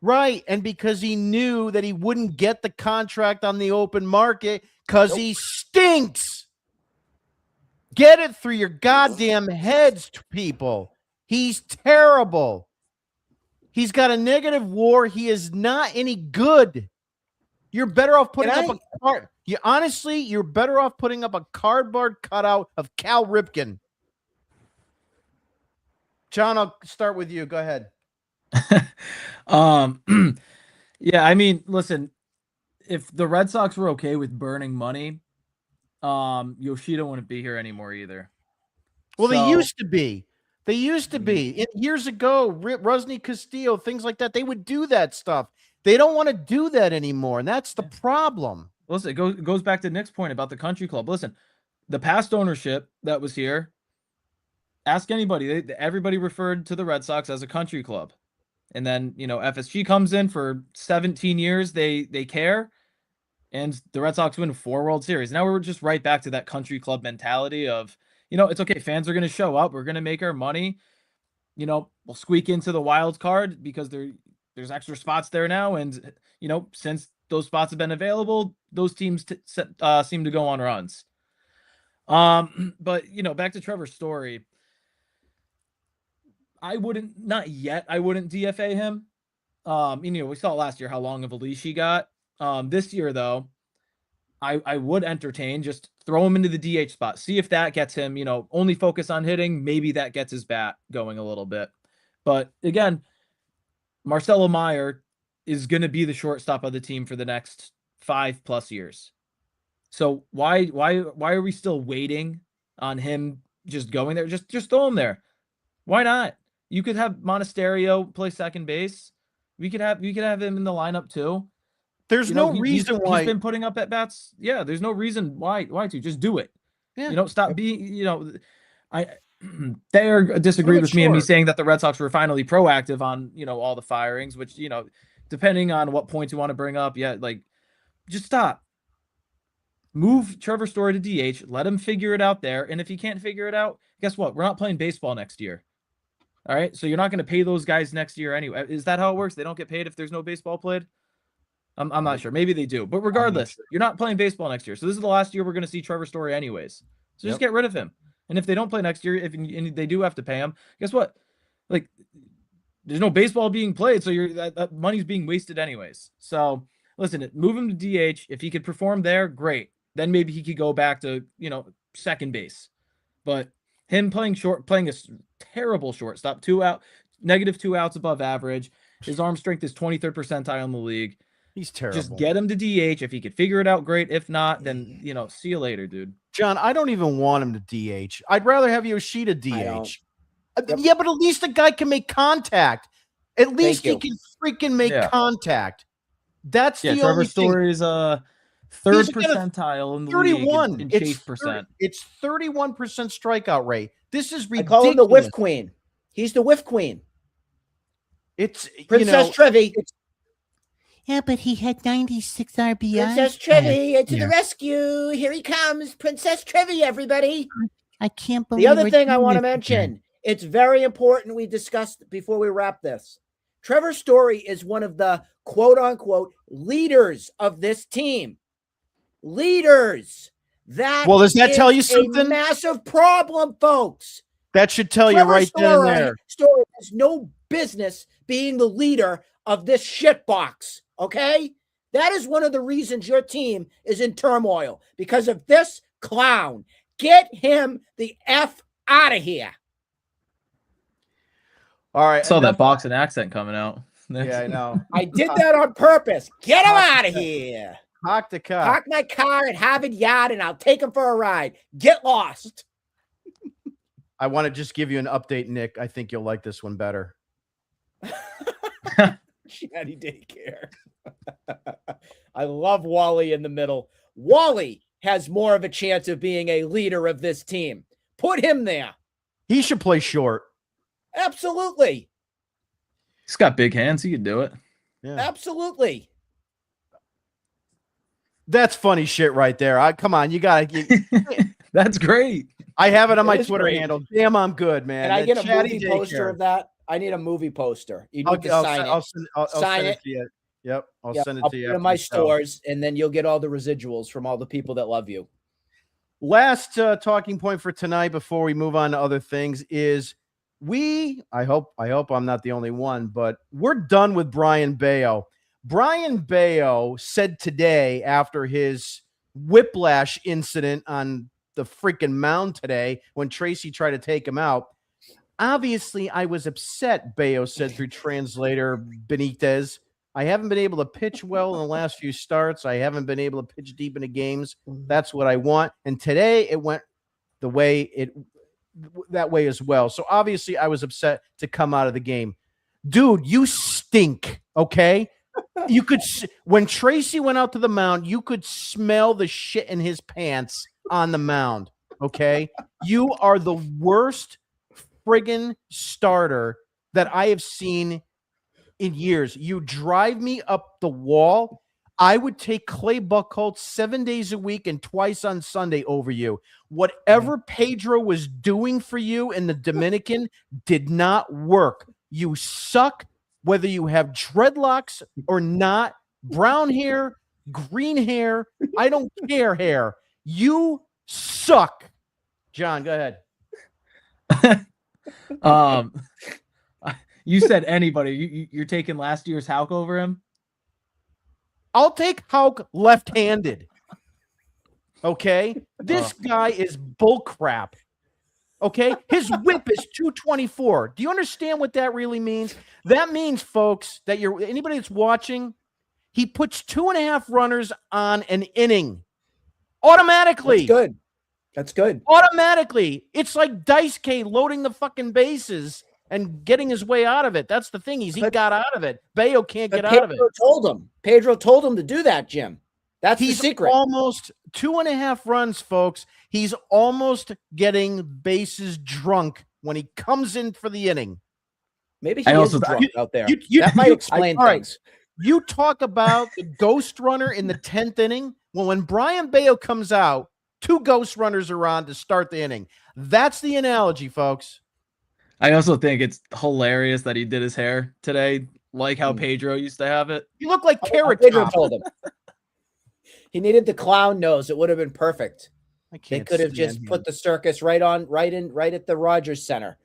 Right, and because he knew that he wouldn't get the contract on the open market because he stinks. Get it through your goddamn heads, people. He's terrible. He's got a negative WAR. He is not any good. You're better off putting up a card. You're better off putting up a cardboard cutout of Cal Ripken. John, I'll start with you. Go ahead. Yeah, I mean, listen, if the Red Sox were okay with burning money, Yoshida wouldn't be here anymore either. Well, they used to be. Years ago, Rusney Castillo, things like that, they would do that stuff. They don't want to do that anymore, and that's the problem. Listen, it goes back to Nick's point about the country club. Listen, the past ownership that was here, ask anybody. Everybody referred to the Red Sox as a country club. And then, FSG comes in for 17 years. They care. And the Red Sox win 4 World Series. Now we're just right back to that country club mentality of, it's okay. Fans are going to show up. We're going to make our money. We'll squeak into the wild card because there's extra spots there now. And, since those spots have been available, those teams seem to go on runs. But, back to Trevor's story. I wouldn't DFA him. We saw last year how long of a leash he got. This year, though, I would entertain just throw him into the DH spot. See if that gets him, only focus on hitting. Maybe that gets his bat going a little bit. But again, Marcelo Meyer is going to be the shortstop of the team for the next 5+ years. So why are we still waiting on him just going there? Just throw him there. Why not? You could have Monasterio play second base. We could have him in the lineup too. There's no reason why he's been putting up at bats. Yeah, there's no reason why to just do it. Yeah. Stop being. They disagreed with me and me saying that the Red Sox were finally proactive on all the firings, which depending on what points you want to bring up, just stop. Move Trevor Story to DH. Let him figure it out there. And if he can't figure it out, guess what? We're not playing baseball next year. All right. So you're not going to pay those guys next year anyway. Is that how it works? They don't get paid if there's no baseball played? I'm not sure. Maybe they do. But regardless, you're not playing baseball next year. So this is the last year we're going to see Trevor Story anyways. So just get rid of him. And if they don't play next year, and they do have to pay him, guess what? There's no baseball being played. So that money's being wasted anyways. So listen, move him to DH. If he could perform there, great. Then maybe he could go back to, second base. But him playing a terrible shortstop, negative 2 outs above average. His arm strength is 23rd percentile in the league. He's terrible. Just get him to DH. If he could figure it out, great. If not, then, see you later, dude. John, I don't even want him to DH. I'd rather have Yoshida DH. Yeah, but at least the guy can make contact. At least he can freaking make contact. That's the Trevor only Story's third percentile in the 31 league in chase percent. It's 31% strikeout rate. This is ridiculous. I call him the whiff queen. He's the whiff queen. It's Princess Trevi. Yeah, but he had 96 RBI. Princess Trevi to the rescue. Here he comes. Princess Trevi, everybody. I can't believe the other thing I want to mention. It's very important we discussed before we wrap this. Trevor Story is one of the quote unquote leaders of this team. Leaders. Does that tell you something? A massive problem, folks. That should tell you right then and there. Story has no business being the leader of this shitbox. Okay? That is one of the reasons your team is in turmoil, because of this clown. Get him the F out of here. All right. I saw that Boston accent coming out. Yeah, I know. I did that on purpose. Get him out of here. Park the car. Park my car at Harvard Yard and I'll take him for a ride. Get lost. I want to just give you an update, Nick. I think you'll like this one better. Chatty daycare. I love Wally in the middle. Wally has more of a chance of being a leader of this team. Put him there. He should play short. Absolutely. He's got big hands. He could do it. Yeah. Absolutely. That's funny shit right there. Come on, you gotta. That's great. I have it on my It is Twitter great. handle. Damn, I'm good, man. And I The get a chatty movie poster daycare. of that. I need a movie poster. You I'll, need to I'll, sign send, it. I'll Sign send it it. to you. Yep, I'll Yeah, send it I'll to you put it in after my the show. stores, and then you'll get all the residuals from all the people that love you. Last talking point for tonight before we move on to other things is I hope I'm not the only one, but we're done with Brian Bayo. Brian Bayo said today after his whiplash incident on the freaking mound today when Tracy tried to take him out. Obviously, I was upset, Bayo said through translator Benitez. I haven't been able to pitch well in the last few starts. I haven't been able to pitch deep into games. That's what I want. And today it went that way as well. So obviously I was upset to come out of the game. Dude, you stink, okay? You could when Tracy went out to the mound, you could smell the shit in his pants on the mound, okay? You are the worst friggin' starter that I have seen in years. You drive me up the wall. I would take Clay Buchholz 7 days a week and twice on Sunday over you. Whatever Pedro was doing for you in the Dominican did not work. You suck, whether you have dreadlocks or not, brown hair, green hair, I don't care hair. You suck. John, go ahead. You said anybody. You're taking last year's Houck over him? I'll take Houck left-handed. Okay? This guy is bullcrap. Okay? His whip is 224. Do you understand what that really means? That means, folks, that anybody that's watching, he puts 2.5 runners on an inning. Automatically. That's good. Automatically. It's like Dice K loading the fucking bases and getting his way out of it. That's the thing. He got out of it. Bayo can't get out of it. Pedro told him to do that, Jim. That's the secret. Almost 2.5 runs, folks. He's almost getting bases drunk when he comes in for the inning. Maybe he is drunk out there. That might explain things. Right. You talk about the ghost runner in the 10th inning. Well, when Brian Bayo comes out, 2 ghost runners are on to start the inning. That's the analogy, folks. I also think it's hilarious that he did his hair today, like how Pedro used to have it. You look like Carrot Pedro Top. told him. He needed the clown nose. It would have been perfect. They could have just put the circus right at the Rogers Center.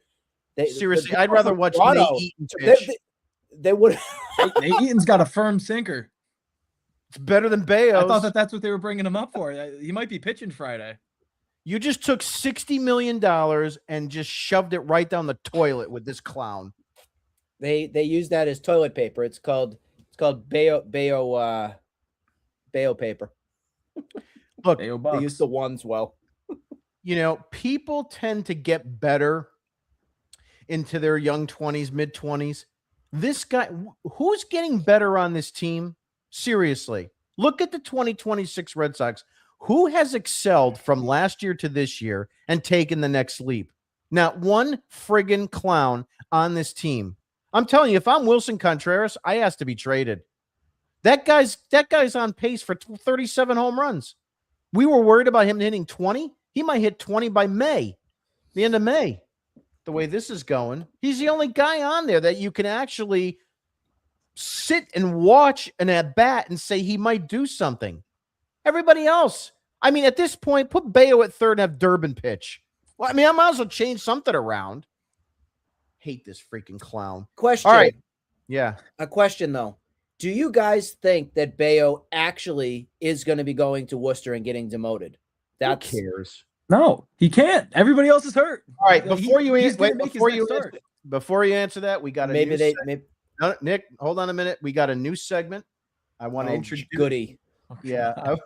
Seriously, I'd rather watch Nate Eaton pitch. They would. Nate Eaton's got a firm sinker. It's better than Bayo's. I thought that's what they were bringing him up for. He might be pitching Friday. You just took $60 million and just shoved it right down the toilet with this clown. They use that as toilet paper. It's called Bayo paper. Look, they use the ones well. You know, people tend to get better into their young 20s, mid 20s. This guy, who's getting better on this team? Seriously, look at the 2026 Red Sox. Who has excelled from last year to this year and taken the next leap? Not one friggin' clown on this team. I'm telling you, if I'm Wilson Contreras, I ask to be traded. That guy's on pace for 37 home runs. We were worried about him hitting 20. He might hit 20 by May, the end of May. The way this is going, he's the only guy on there that you can actually sit and watch an at bat and say he might do something. Everybody else, I mean, at this point, put Bayo at third and have Durbin pitch. Well, I mean, I might as well change something around. Hate this freaking clown. Question. All right. Yeah. A question, though. Do you guys think that Bayo actually is going to be going to Worcester and getting demoted? Who cares? No, he can't. Everybody else is hurt. All right. Before you answer that, we got a maybe No, Nick, hold on a minute. We got a new segment. I want to introduce. Goody. Yeah.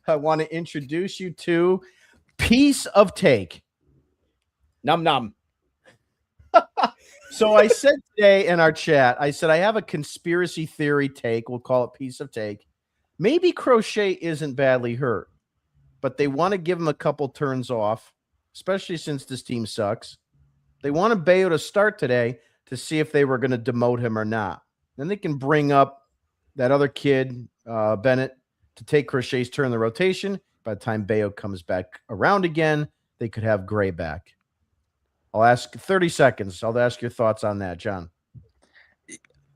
I want to introduce you to Piece of Take. Num num. So I said today in our chat, I said I have a conspiracy theory take. We'll call it Piece of Take. Maybe Crochet isn't badly hurt, but they want to give him a couple turns off, especially since this team sucks. They wanted Bayo to start today to see if they were going to demote him or not. Then they can bring up that other kid, Bennett, to take Crochet's turn in the rotation. By the time Bayo comes back around again, they could have Gray back. I'll ask 30 seconds. I'll ask your thoughts on that, John.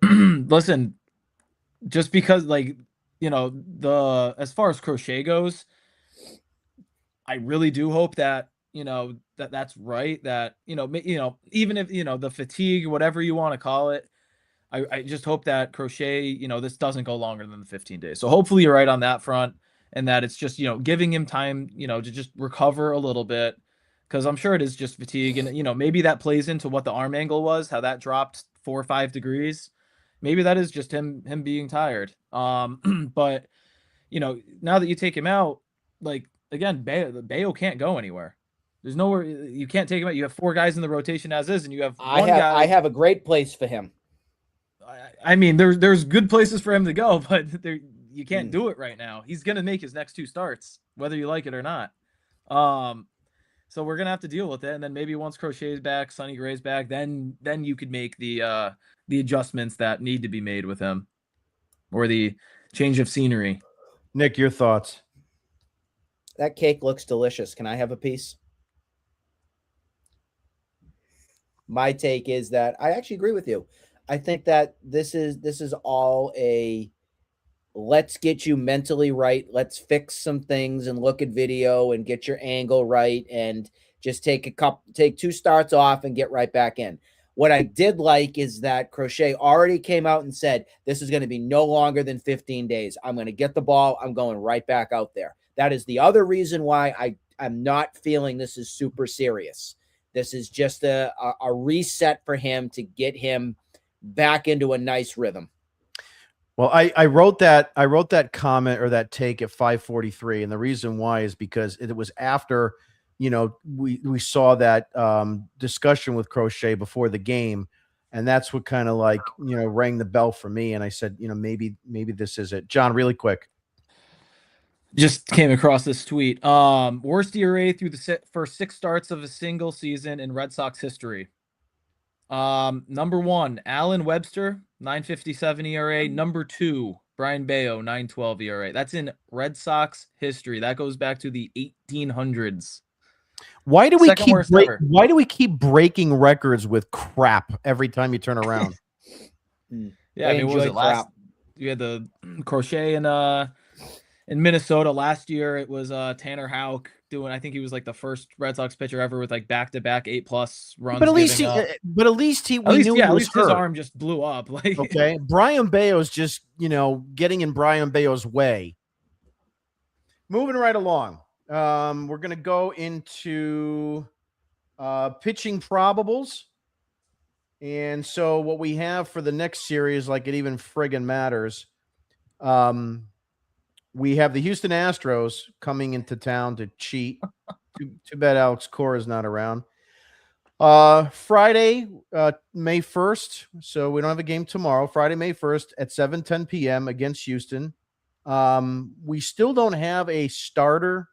Listen, just because, like, as far as Crochet goes, I really do hope that, that's right. That, even if, the fatigue, whatever you want to call it, I just hope that Crochet, this doesn't go longer than the 15 days. So hopefully you're right on that front, and that it's just, giving him time, to just recover a little bit, because I'm sure it is just fatigue. And, maybe that plays into what the arm angle was, how that dropped 4 or 5 degrees. Maybe that is just him being tired. But, now that you take him out, like, again, Bayo can't go anywhere. There's nowhere you can't take him out. You have 4 guys in the rotation as is, and you have one guy. I have a great place for him. I mean, there's good places for him to go, but you can't do it right now. He's gonna make his next 2 starts, whether you like it or not. So we're gonna have to deal with it, and then maybe once Crochet's back, Sonny Gray's back, then you could make the adjustments that need to be made with him, or the change of scenery. Nick, your thoughts? That cake looks delicious. Can I have a piece? My take is that I actually agree with you. I think that this is all a let's get you mentally right. Let's fix some things and look at video and get your angle right and just take 2 starts off and get right back in. What I did like is that Crochet already came out and said, this is going to be no longer than 15 days. I'm going to get the ball. I'm going right back out there. That is the other reason why I'm not feeling this is super serious. This is just a reset for him to get him back into a nice rhythm. Well, I wrote that comment or that take at 5:43, and the reason why is because it was after, we saw that discussion with Crochet before the game, and that's what kind of like, rang the bell for me. And I said, maybe this is it. John, really quick. Just came across this tweet. Worst ERA through the first 6 starts of a single season in Red Sox history. Number 1, Alan Webster, 9.57 ERA. Number 2, Brian Bayo, 9.12 ERA. That's in Red Sox history. That goes back to the 1800s. Why do we keep breaking records with crap every time you turn around? Yeah, I mean, what was it last? You had the Crochet in Minnesota last year. It was Tanner Houck doing. I think he was like the first Red Sox pitcher ever with like back-to-back 8+ runs. But at least his arm just blew up. Like, okay, Brian Bayo's just getting in Brian Bayo's way. Moving right along. We're gonna go into pitching probables. And so what we have for the next series, like it even friggin' matters. We have the Houston Astros coming into town to cheat. Too bad Alex Cora is not around. Friday, May 1st. So we don't have a game tomorrow. Friday, May 1st at 7:10 p.m. against Houston. We still don't have a starter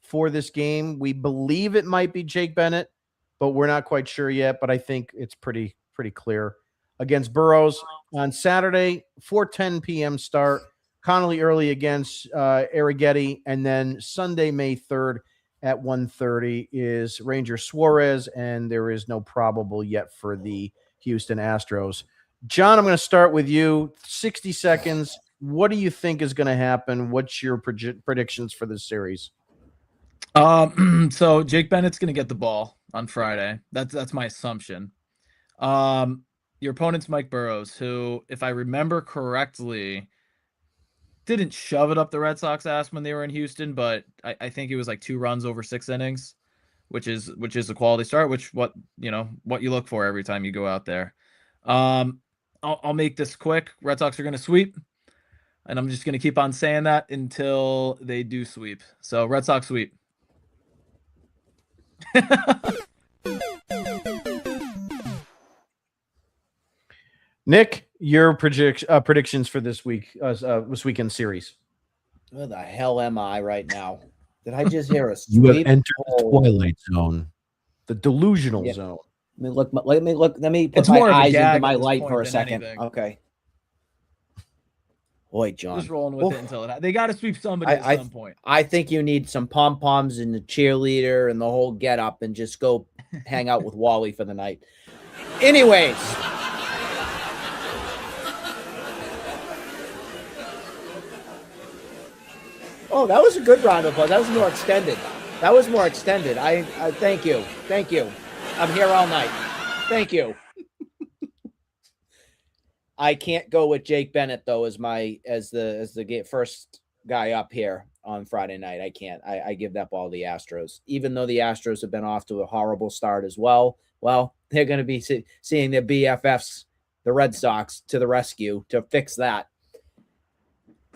for this game. We believe it might be Jake Bennett, but we're not quite sure yet. But I think it's pretty clear. Against Burrows on Saturday, 4:10 p.m. start. Connolly early against Arrighetti, and then Sunday, May 3rd at 1:30 is Ranger Suarez, and there is no probable yet for the Houston Astros. John, I'm going to start with you. 60 seconds. What do you think is going to happen? What's your predictions for this series? So Jake Bennett's going to get the ball on Friday. That's my assumption. Your opponent's Mike Burrows, who, if I remember correctly, didn't shove it up the Red Sox ass when they were in Houston, but I think it was like 2 runs over 6 innings, which is a quality start, what you look for every time you go out there. I'll make this quick. Red Sox are going to sweep, and I'm just going to keep on saying that until they do sweep. So Red Sox sweep. Nick, your predictions for this weekend series. Where the hell am I right now? Did I just hear a sweep? You have entered the twilight zone, the delusional zone. Let me look. Let me put It's my more of a eyes gag into my at this light point for a than second. anything. Okay. Boy, John. Just rolling with Oof. it until they got to sweep somebody at some point. I think you need some pom-poms and the cheerleader and the whole get up and just go hang out with Wally for the night. Anyways. Oh, that was a good round of applause. That was more extended. I thank you. Thank you. I'm here all night. Thank you. I can't go with Jake Bennett though as the first guy up here on Friday night. I can't. I give that ball to the Astros, even though the Astros have been off to a horrible start as well. Well, they're going to be seeing their BFFs, the Red Sox, to the rescue to fix that.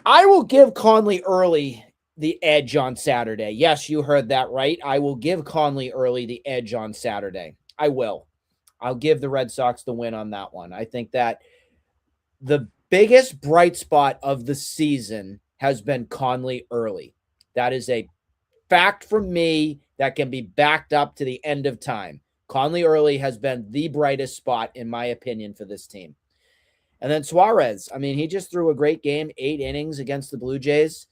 I will give Conley early the edge on Saturday. Yes, you heard that right. I will give Conley early the edge on Saturday. I will. I'll give the Red Sox the win on that one. I think that the biggest bright spot of the season has been Conley early. That is a fact from me that can be backed up to the end of time. Conley early has been the brightest spot, in my opinion, for this team. And then Suarez, I mean, he just threw a great game, 8 innings against the Blue Jays.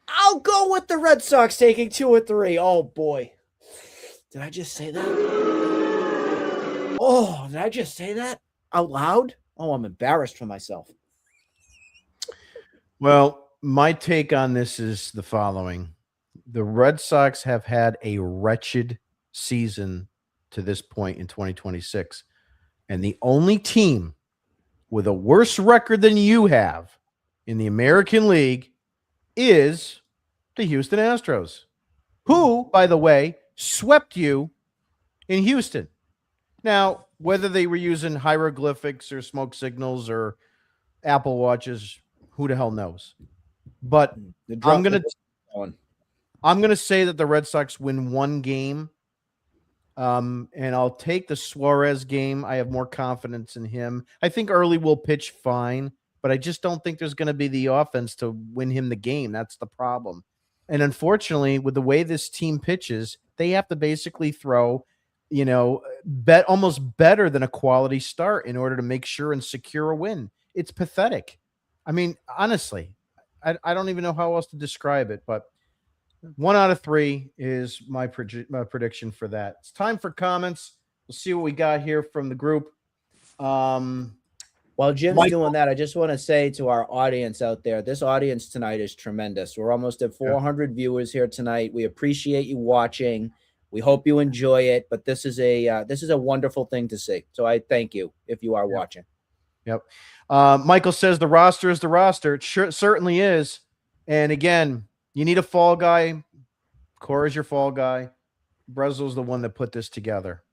I'll go with the Red Sox taking 2 or 3. Oh, boy. Did I just say that? Oh, did I just say that out loud? Oh, I'm embarrassed for myself. Well, my take on this is the following. The Red Sox have had a wretched season to this point in 2026. And the only team with a worse record than you have in the American League is the Houston Astros, who, by the way, swept you in Houston. Now, whether they were using hieroglyphics or smoke signals or Apple Watches, who the hell knows? But I'm gonna say that the Red Sox win 1 game. And I'll take the Suarez game. I have more confidence in him. I think Early will pitch fine, but I just don't think there's going to be the offense to win him the game. That's the problem. And unfortunately, with the way this team pitches, they have to basically throw, almost better than a quality start in order to make sure and secure a win. It's pathetic. I mean, honestly, I don't even know how else to describe it, but 1 out of 3 is my prediction for that. It's time for comments. We'll see what we got here from the group. While Jim's doing that, I just want to say to our audience out there, this audience tonight is tremendous. We're almost at 400 viewers here tonight. We appreciate you watching. We hope you enjoy it, but this is a wonderful thing to see. So I thank you if you are watching. Yep. Michael says the roster is the roster. It certainly is. And again, you need a fall guy. Cora's your fall guy. Breslow's the one that put this together.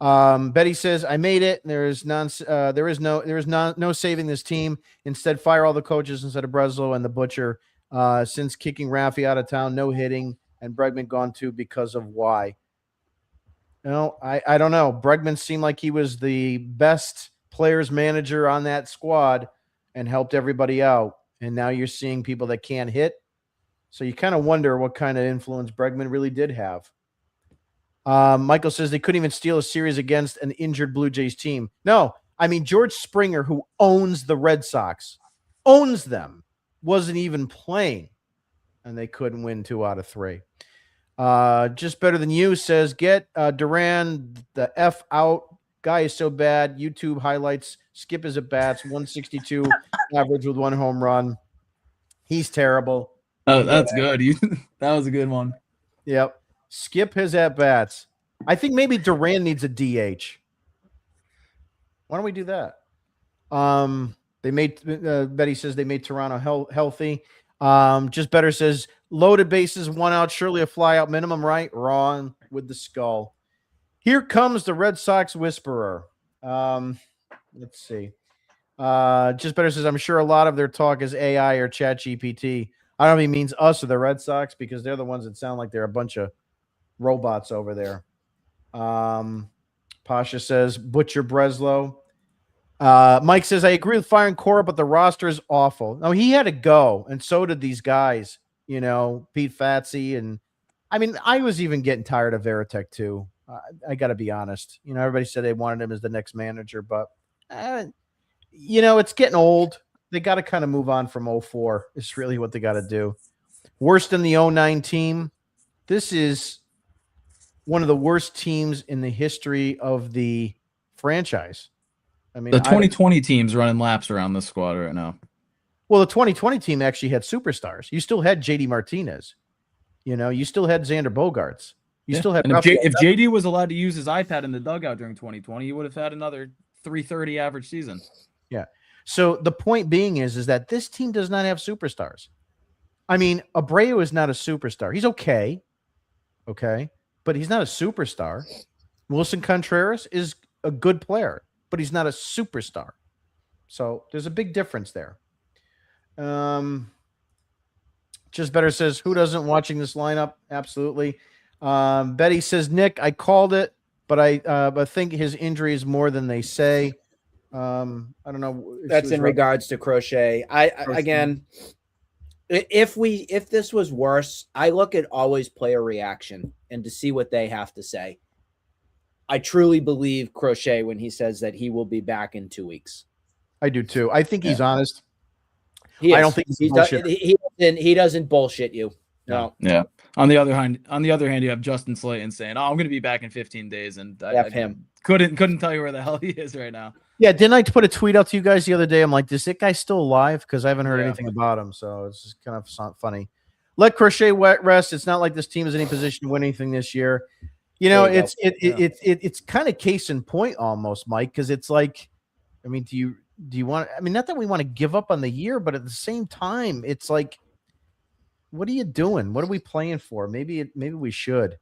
Betty says, I made it. There is no saving this team. Instead, fire all the coaches instead of Breslow and the Butcher. Since kicking Raffy out of town, no hitting, and Bregman gone too because of why. I don't know. Bregman seemed like he was the best players manager on that squad and helped everybody out. And now you're seeing people that can't hit. So you kind of wonder what kind of influence Bregman really did have. Michael says they couldn't even steal a series against an injured Blue Jays team. No, I mean, George Springer, who owns the Red Sox, owns them, wasn't even playing, and they couldn't win 2 out of 3. Just better than you says, get Duran the F out. Guy is so bad. YouTube highlights. Skip is at bats, 162 average with 1 home run. He's terrible. Oh, that's good. That was a good one. Yep. Skip his at bats. I think maybe Duran needs a DH. Why don't we do that? They made Betty says they made Toronto healthy. Just better says loaded bases, 1 out, surely a fly out minimum, right? Wrong with the skull. Here comes the Red Sox whisperer. Let's see. Just better says I'm sure a lot of their talk is AI or Chat GPT. I don't know if he means us or the Red Sox because they're the ones that sound like they're a bunch of robots over there. Pasha says Butcher Breslow. Mike says I agree with firing Cora, but the roster is awful. No, he had to go, and so did these guys. Pete Fatsy, and I mean, I was even getting tired of Veritek too. I got to be honest. Everybody said they wanted him as the next manager, but It's getting old. They got to kind of move on from 04. It's really what they got to do. Worse than the 09 team. This is one of the worst teams in the history of the franchise. I mean, The 2020 team's running laps around this squad right now. Well, the 2020 team actually had superstars. You still had JD Martinez. You still had Xander Bogaerts. You still had. And if JD was allowed to use his iPad in the dugout during 2020, he would have had another 330 average season. Yeah. So the point being is that this team does not have superstars. I mean, Abreu is not a superstar. He's okay, but he's not a superstar. Wilson Contreras is a good player, but he's not a superstar. So there's a big difference there. Just Better says, who doesn't watching this lineup? Absolutely. Betty says, Nick, I called it, but I think his injury is more than they say. I don't know. That's in regards to Crochet. Again, if this was worse, I look at always player reaction and to see what they have to say. I truly believe Crochet when he says that he will be back in 2 weeks. I do too. I think he's honest. I don't think he doesn't bullshit you. No. Yeah. On the other hand, you have Justin Slayton saying, "Oh, I'm going to be back in 15 days," and I him. Couldn't tell you where the hell he is right now. Yeah, didn't I put a tweet out to you guys the other day? I'm like, is that guy still alive? Because I haven't heard anything about him, so it's just kind of funny. Let Crochet rest. It's not like this team is in any position to win anything this year. It's kind of case in point almost, Mike, because it's like, I mean, do you want? I mean, not that we want to give up on the year, but at the same time, it's like, what are you doing? What are we playing for? Maybe we should.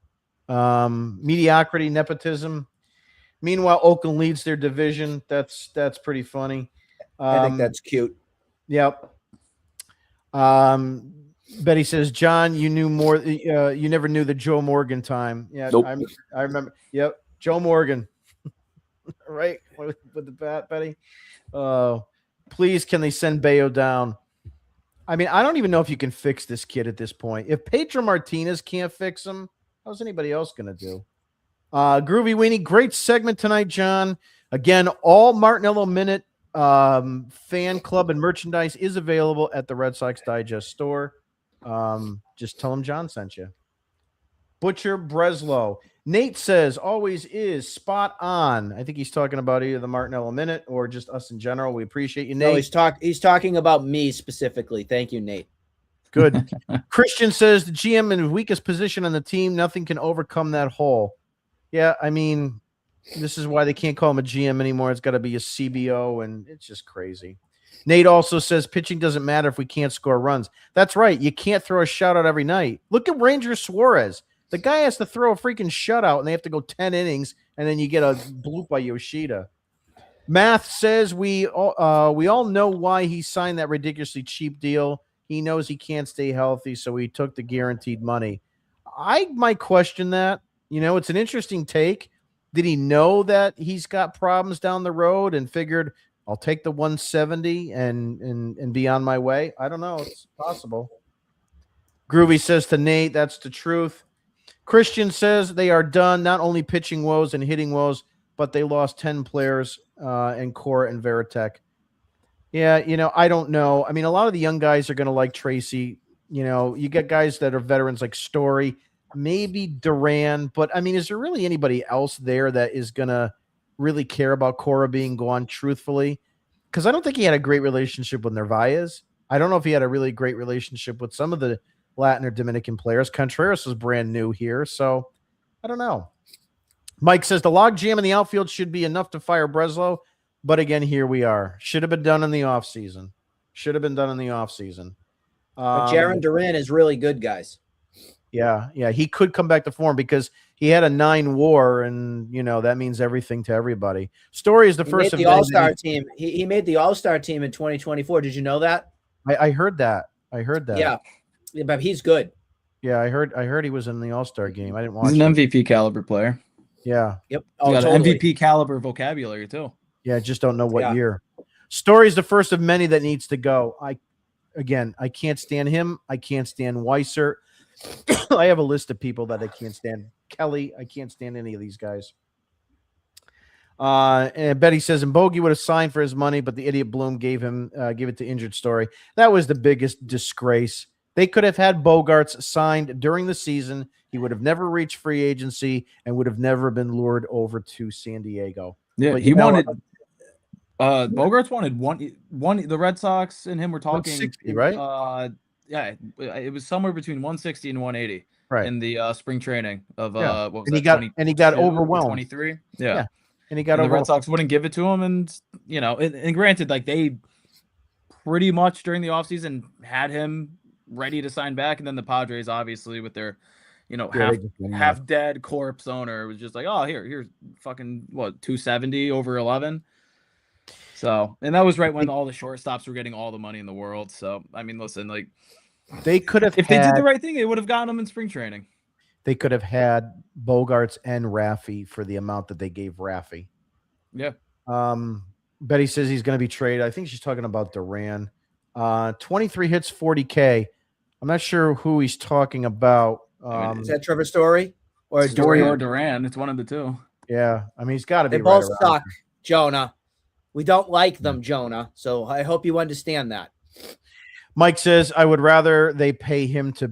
Mediocrity, nepotism. Meanwhile, Oakland leads their division. That's pretty funny. I think that's cute. Yep. Betty says, John, you knew more. You never knew the Joe Morgan time. Yeah, nope. I remember. Yep, Joe Morgan. Right with the bat, Betty. Please, can they send Bayo down? I mean, I don't even know if you can fix this kid at this point. If Pedro Martinez can't fix him, how's anybody else going to do? Groovy Weenie, great segment tonight, John. Again, all Martinello Minute fan club and merchandise is available at the Red Sox Digest store. Just tell them John sent you. Butcher Breslow. Nate says, always is spot on. I think he's talking about either the Martinello Minute or just us in general. We appreciate you, Nate. No, he's talking about me specifically. Thank you, Nate. Good. Christian says, the GM in the weakest position on the team, nothing can overcome that hole. Yeah, I mean, this is why they can't call him a GM anymore. It's got to be a CBO, and it's just crazy. Nate also says pitching doesn't matter if we can't score runs. That's right. You can't throw a shutout every night. Look at Ranger Suarez. The guy has to throw a freaking shutout, and they have to go 10 innings, and then you get a bloop by Yoshida. Math says we all know why he signed that ridiculously cheap deal. He knows he can't stay healthy, so he took the guaranteed money. I might question that. It's an interesting take. Did he know that he's got problems down the road and figured I'll take the 170 and be on my way? I don't know. It's possible. Groovy says to Nate, that's the truth. Christian says they are done, not only pitching woes and hitting woes, but they lost 10 players in Cora and Veritek. Yeah, I don't know. I mean, a lot of the young guys are going to like Tracy. You get guys that are veterans like Story, maybe Duran, but I mean, is there really anybody else there that is going to really care about Cora being gone, truthfully? Because I don't think he had a great relationship with Narvaez. I don't know if he had a really great relationship with some of the Latin or Dominican players. Contreras was brand new here, so I don't know. Mike says the log jam in the outfield should be enough to fire Breslow, but again, here we are. Should have been done in the offseason. But Jarren Duran is really good, guys. Yeah, he could come back to form because he had a 9 WAR, and that means everything to everybody. Story is the first of the All-Star team. He made the All-Star team in 2024. Did you know that? I heard that. Yeah, but he's good. Yeah, I heard he was in the All-Star game. I didn't watch. He's an MVP caliber player. Yeah. Yep. He's got an MVP caliber vocabulary too. Yeah, I just don't know what year. Story's the first of many that needs to go. I can't stand him. I can't stand Weiser. I have a list of people that I can't stand. Kelly, I can't stand any of these guys. And Betty says, and Bogey would have signed for his money, but the idiot Bloom gave it to Injured Story. That was the biggest disgrace. They could have had Bogarts signed during the season. He would have never reached free agency and would have never been lured over to San Diego. Yeah, But he wanted. Bogarts wanted one. The Red Sox and him were talking. 160, right? Yeah, it was somewhere between 160 and 180. Right. In the spring training of Yeah. what was And he that, got- he got 22 or overwhelmed. 23. Yeah. And he got And the over. Red Sox wouldn't give it to him, and and granted, like they pretty much during the offseason had him ready to sign back, and then the Padres obviously with their half dead corpse owner was just like, oh, here's fucking what 270 over 11. So, and that was right when all the shortstops were getting all the money in the world. So, I mean, listen, like They could have if they did the right thing, they would have gotten them in spring training. They could have had Bogarts and Raffy for the amount that they gave Raffy. Yeah. Betty says he's going to be traded. I think she's talking about Duran. 23 hits, 40K. I'm not sure who he's talking about. Is that Trevor Story or Story Duran? or Duran? It's one of the two. Yeah, I mean he's got to be. They both right suck, Jonah. We don't like them, Jonah. So I hope you understand that. Mike says, I would rather they pay him to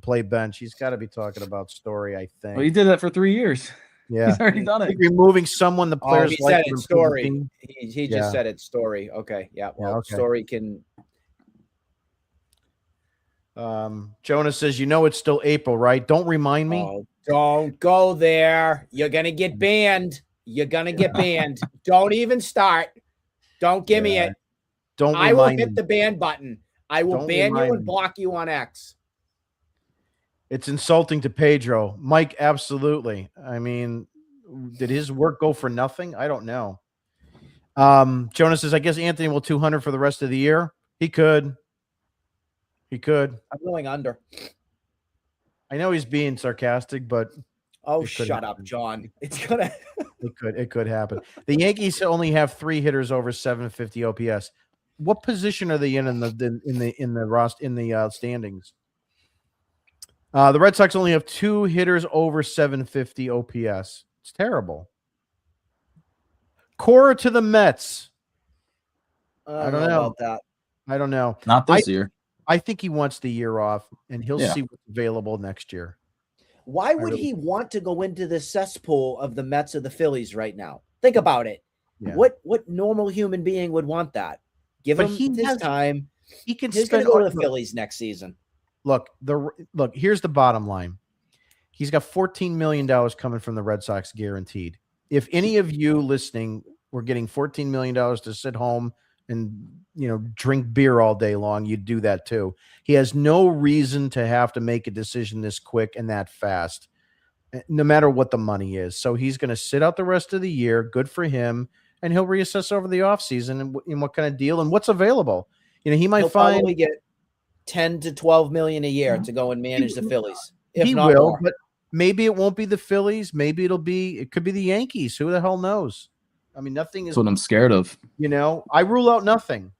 play bench. He's got to be talking about Story, I think. Well, he did that for 3 years. Yeah. He's already done it. Removing someone the players he like said to it, improve Story. the team. He just said it, Story. Okay. Yeah. Well, okay. Story can. Jonah says, it's still April, right? Don't remind me. Oh, don't go there. You're going to get banned. You're going to get banned. Don't even start. Don't give me it. Don't I will remind hit me. the ban button. I will Don't ban you remind and me. block you on X. It's insulting to Pedro. Mike, absolutely. I mean, did his work go for nothing? I don't know. Jonah says, I guess Anthony will 200 for the rest of the year. He could. I'm going under. I know he's being sarcastic, but Oh, It could shut up, happen. John. It's gonna. it could happen. The Yankees only have 3 hitters over 750 OPS. What position are they in the standings? The Red Sox only have 2 hitters over 750 OPS. It's terrible. Cora to the Mets. I don't know about that. I don't know. Not this year. I think he wants the year off, and he'll Yeah. see what's available next year. Why would he want to go into the cesspool of the Mets or the Phillies right now? Think about it. Yeah. What normal human being would want that? Give But him he his has- time. He can He's going spend. to go to the Phillies next season. Look, here's the bottom line. He's got $14 million coming from the Red Sox guaranteed. If any of you listening were getting $14 million to sit home and drink beer all day long, you'd do that too. He has no reason to have to make a decision this quick and that fast, no matter what the money is. So he's going to sit out the rest of the year. Good for him. And he'll reassess over the offseason and what kind of deal and what's available. He might He'll find probably get 10 to 12 million a year to go and manage the Phillies. If he not will, more. but maybe it won't be the Phillies. Maybe it could be the Yankees. Who the hell knows? I mean, nothing is, That's what I'm scared of. I rule out nothing.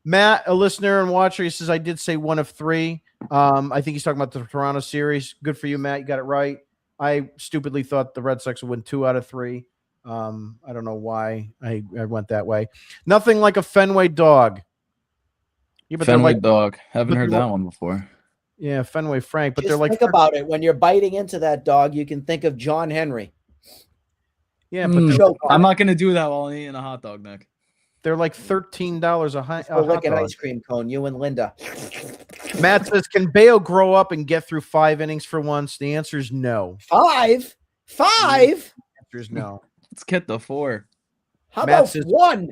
Matt, a listener and watcher, he says, I did say 1 of 3. I think he's talking about the Toronto series. Good for you, Matt. You got it right. I stupidly thought the Red Sox would win 2 out of 3. I don't know why I went that way. Nothing like a Fenway dog. Yeah, but Fenway they're dog. Haven't but heard they're that one before. yeah, Fenway Frank, but Just they're like think about it. When you're biting into that dog, you can think of John Henry. yeah, but Choke on I'm it. not going to do that while I'm eating a hot dog, Nick. they're like $13 a Go hot lick an dog. ice cream cone, you and Linda. Matt says, can Bayo grow up and get through 5 innings for once? The answer is no. 5? The answer is no. Let's get the 4. How Matt about says- 1?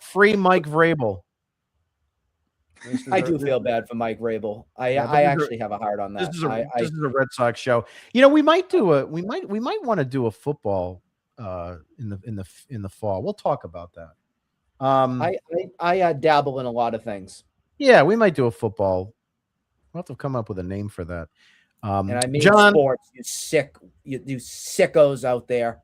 Free Mike Vrabel. I do feel bad for Mike Vrabel. I Yeah, actually have a heart on that. This is a Red Sox show. We might want to do a football in the fall. We'll talk about that. I dabble in a lot of things. Yeah, we might do a football. We'll have to come up with a name for that. And I mean John, sports, you sickos out there.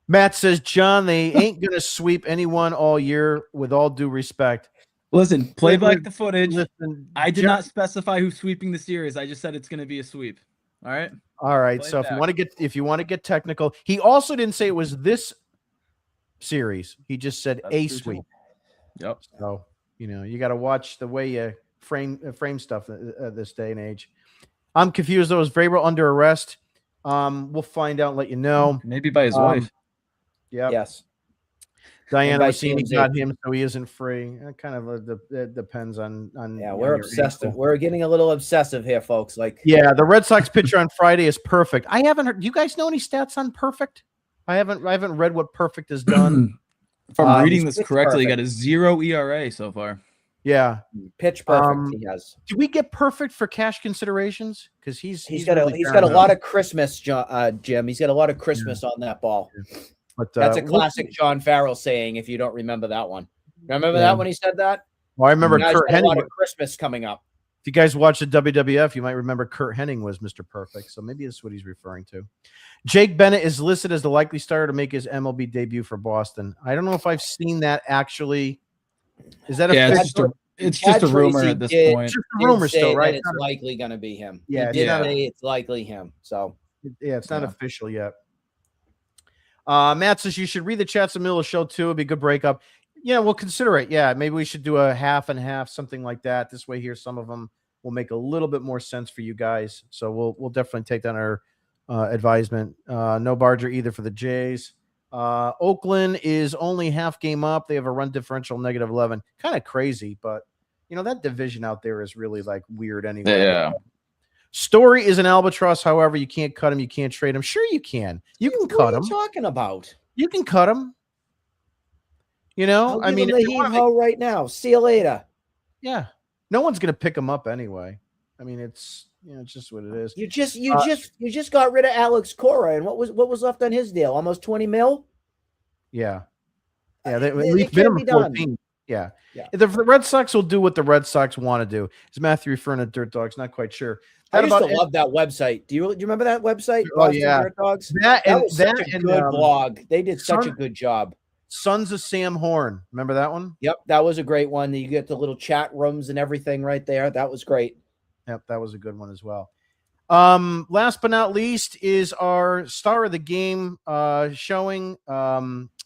Matt says, John, they ain't gonna sweep anyone all year. With all due respect, Listen, play Wait, back the footage. listen, I did John- not specify who's sweeping the series. I just said it's going to be a sweep. All right. All right. Play So it if you want to get technical, he also didn't say it was this series. He just said That's a true, too. sweep. Yep. So, you got to watch the way you frame stuff this day and age. I'm confused though. Is Vrabel under arrest? We'll find out and let you know. Maybe by his wife. Yeah. Yes. Diana by Rossini TMZ. got him, so he isn't free. It kind of it depends on. Yeah, on we're your obsessed. ankle. We're getting a little obsessive here, folks. Like, Yeah, the Red Sox pitcher on Friday is perfect. I haven't heard. Do you guys know any stats on perfect? I haven't read what perfect has done. If I'm reading he's this pitch correctly, he perfect. got a 0 ERA so far. Yeah. Pitch perfect. He has. Do we get perfect for cash considerations? Because he's got really a down lot up. of Christmas, Jim. He's got a lot of Christmas on that ball. But That's a we'll classic see. John Farrell saying. If you don't remember that one, remember that when he said that. Well, I remember Guys Kurt got a lot Hennig. of Christmas coming up. If you guys watch the WWF, you might remember Kurt Hennig was Mr. Perfect. So maybe that's what he's referring to. Jake Bennett is listed as the likely starter to make his MLB debut for Boston. I don't know if I've seen that actually. Is that it's just a rumor Tracy at this did- point. Just a rumor say still, that right? It's likely going to be him. Yeah, he did it's not say it's likely him. So Yeah, it's not official yet. Matt says you should read the chats in the middle of the show too. It'd be a good breakup. Yeah, we'll consider it. Yeah, maybe we should do a half and half, something like that. This way, here some of them will make a little bit more sense for you guys. So we'll definitely take down our advisement. No Barger either for the Jays. Oakland is only half game up. They have a run differential -11. Kind of crazy, but that division out there is really like weird anyway. Yeah. Story is an albatross. However, you can't cut him. You can't trade him. Sure, you can. You can cut what are him. you talking about? You can cut him. I'll I give mean, him the heave-ho right now. See you later. yeah, no one's gonna pick him up anyway. I mean, it's it's just what it is. You just got rid of Alex Cora, and what was left on his deal? Almost 20 mil. Yeah, they at They least can minimum be done. 14. Yeah. Yeah. The Red Sox will do what the Red Sox want to do. Is Matthew referring to Dirt Dogs? Not quite sure. I used to love that website. Do you remember that website? Oh, Boston yeah. Red Dogs? That was such a good blog. They did such a Son- good job. Sons of Sam Horn. Remember that one? Yep, that was a great one. You get the little chat rooms and everything right there. That was great. Yep, that was a good one as well. Last but not least is our star of the game showing.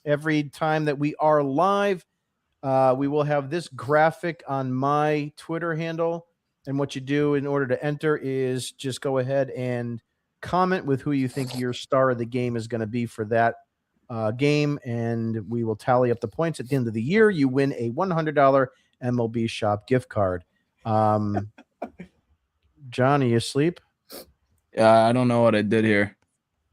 Every time that we are live, we will have this graphic on my Twitter handle. And what you do in order to enter is just go ahead and comment with who you think your star of the game is going to be for that game. And we will tally up the points at the end of the year. You win a $100 MLB shop gift card. John, are you asleep? I don't know what I did here.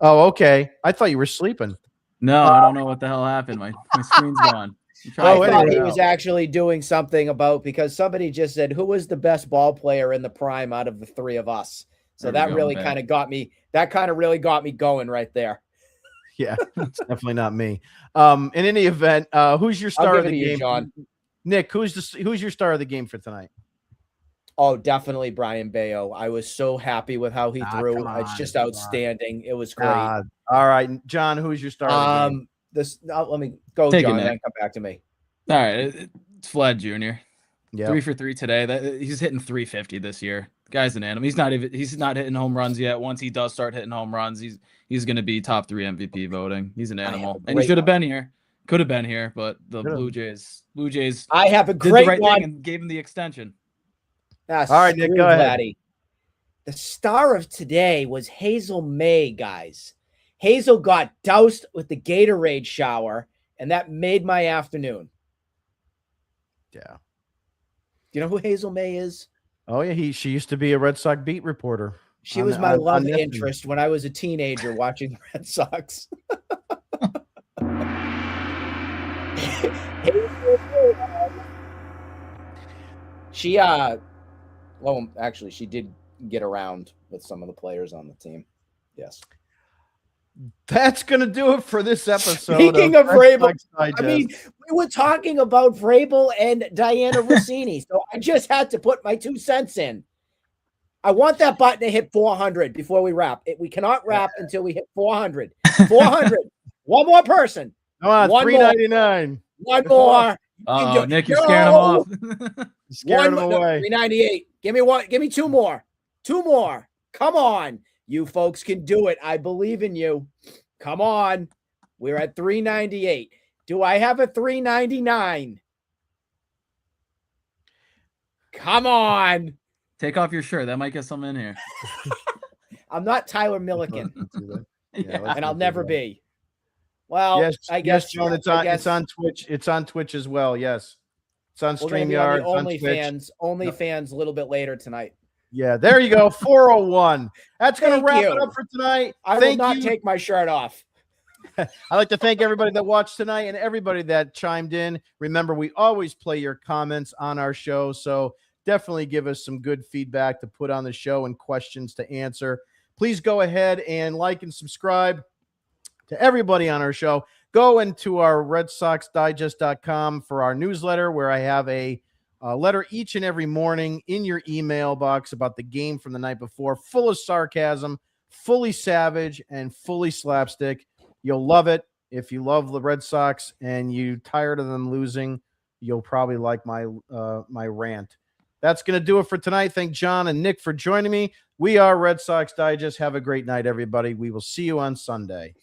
Oh, okay. I thought you were sleeping. No, I don't know what the hell happened. My screen's gone. I wait a thought minute. he was actually doing something because somebody just said, who was the best ball player in the prime out of the three of us? So There we that go, really man. kind of got me. That kind of really got me going right there. Yeah, it's definitely not me. In any event, who's your star I'll of give the it to you, game? John. Nick, who's your star of the game for tonight? Oh, definitely Brian Bayo. I was so happy with how he threw. come It's on, just come on. outstanding. It was great. All right, John, who's your star of the game? Let me go, Take it, John, and Nick. then come back to me. All right, it's Vlad Jr. Yeah, 3 for 3 today. He's hitting 350 this year. Guy's an animal. He's not hitting home runs yet. Once he does start hitting home runs, he's going to be top 3 MVP voting. He's an animal, and he great should have one. been here. Could have been here, but the Should've. Blue Jays I have a did great the right one. thing and gave him the extension. Ah, All right, Nick, screw go ahead. Vladdy. The star of today was Hazel May, guys. Hazel got doused with the Gatorade shower, and that made my afternoon. Yeah. Do you know who Hazel May is? Oh yeah, she used to be a Red Sox beat reporter. She On was the- my on- love on Nessun. interest when I was a teenager watching the Red Sox. She well, actually, she did get around with some of the players on the team. Yes. That's gonna do it for this episode. Speaking of Red Vrabel, Sox I Digest. mean, we were talking about Vrabel and Diana Rossini, so I just had to put my 2 cents in. I want that button to hit 400 before we wrap. We cannot wrap until we hit 400. 400. One more person. come on, one more. $3.99. One more. Oh, Nick, you're No. scaring him off. Scaring him No, away. 398. Give me one. Give me 2 more. 2 more. Come on. You folks can do it. I believe in you. Come on. We're at 398. Do I have a 399? Come on. Take off your shirt. That might get some in here. I'm not Tyler Milliken, Yeah. and I'll never be. Well, Yes, I guess, John, it's on Twitch. It's on Twitch as well. Yes. It's on We're going to be on StreamYard. the OnlyFans a little bit later tonight. Yeah, there you go. 401. That's going to Thank wrap you. it up for tonight. I will not take my shirt off. I'd like to thank everybody that watched tonight and everybody that chimed in. Remember, we always play your comments on our show, so definitely give us some good feedback to put on the show and questions to answer. Please go ahead and like and subscribe to everybody on our show. Go into our RedSoxDigest.com for our newsletter, where I have a letter each and every morning in your email box about the game from the night before, full of sarcasm, fully savage, and fully slapstick. You'll love it. If you love the Red Sox and you're tired of them losing, you'll probably like my rant. That's going to do it for tonight. Thank John and Nick for joining me. We are Red Sox Digest. Have a great night, everybody. We will see you on Sunday.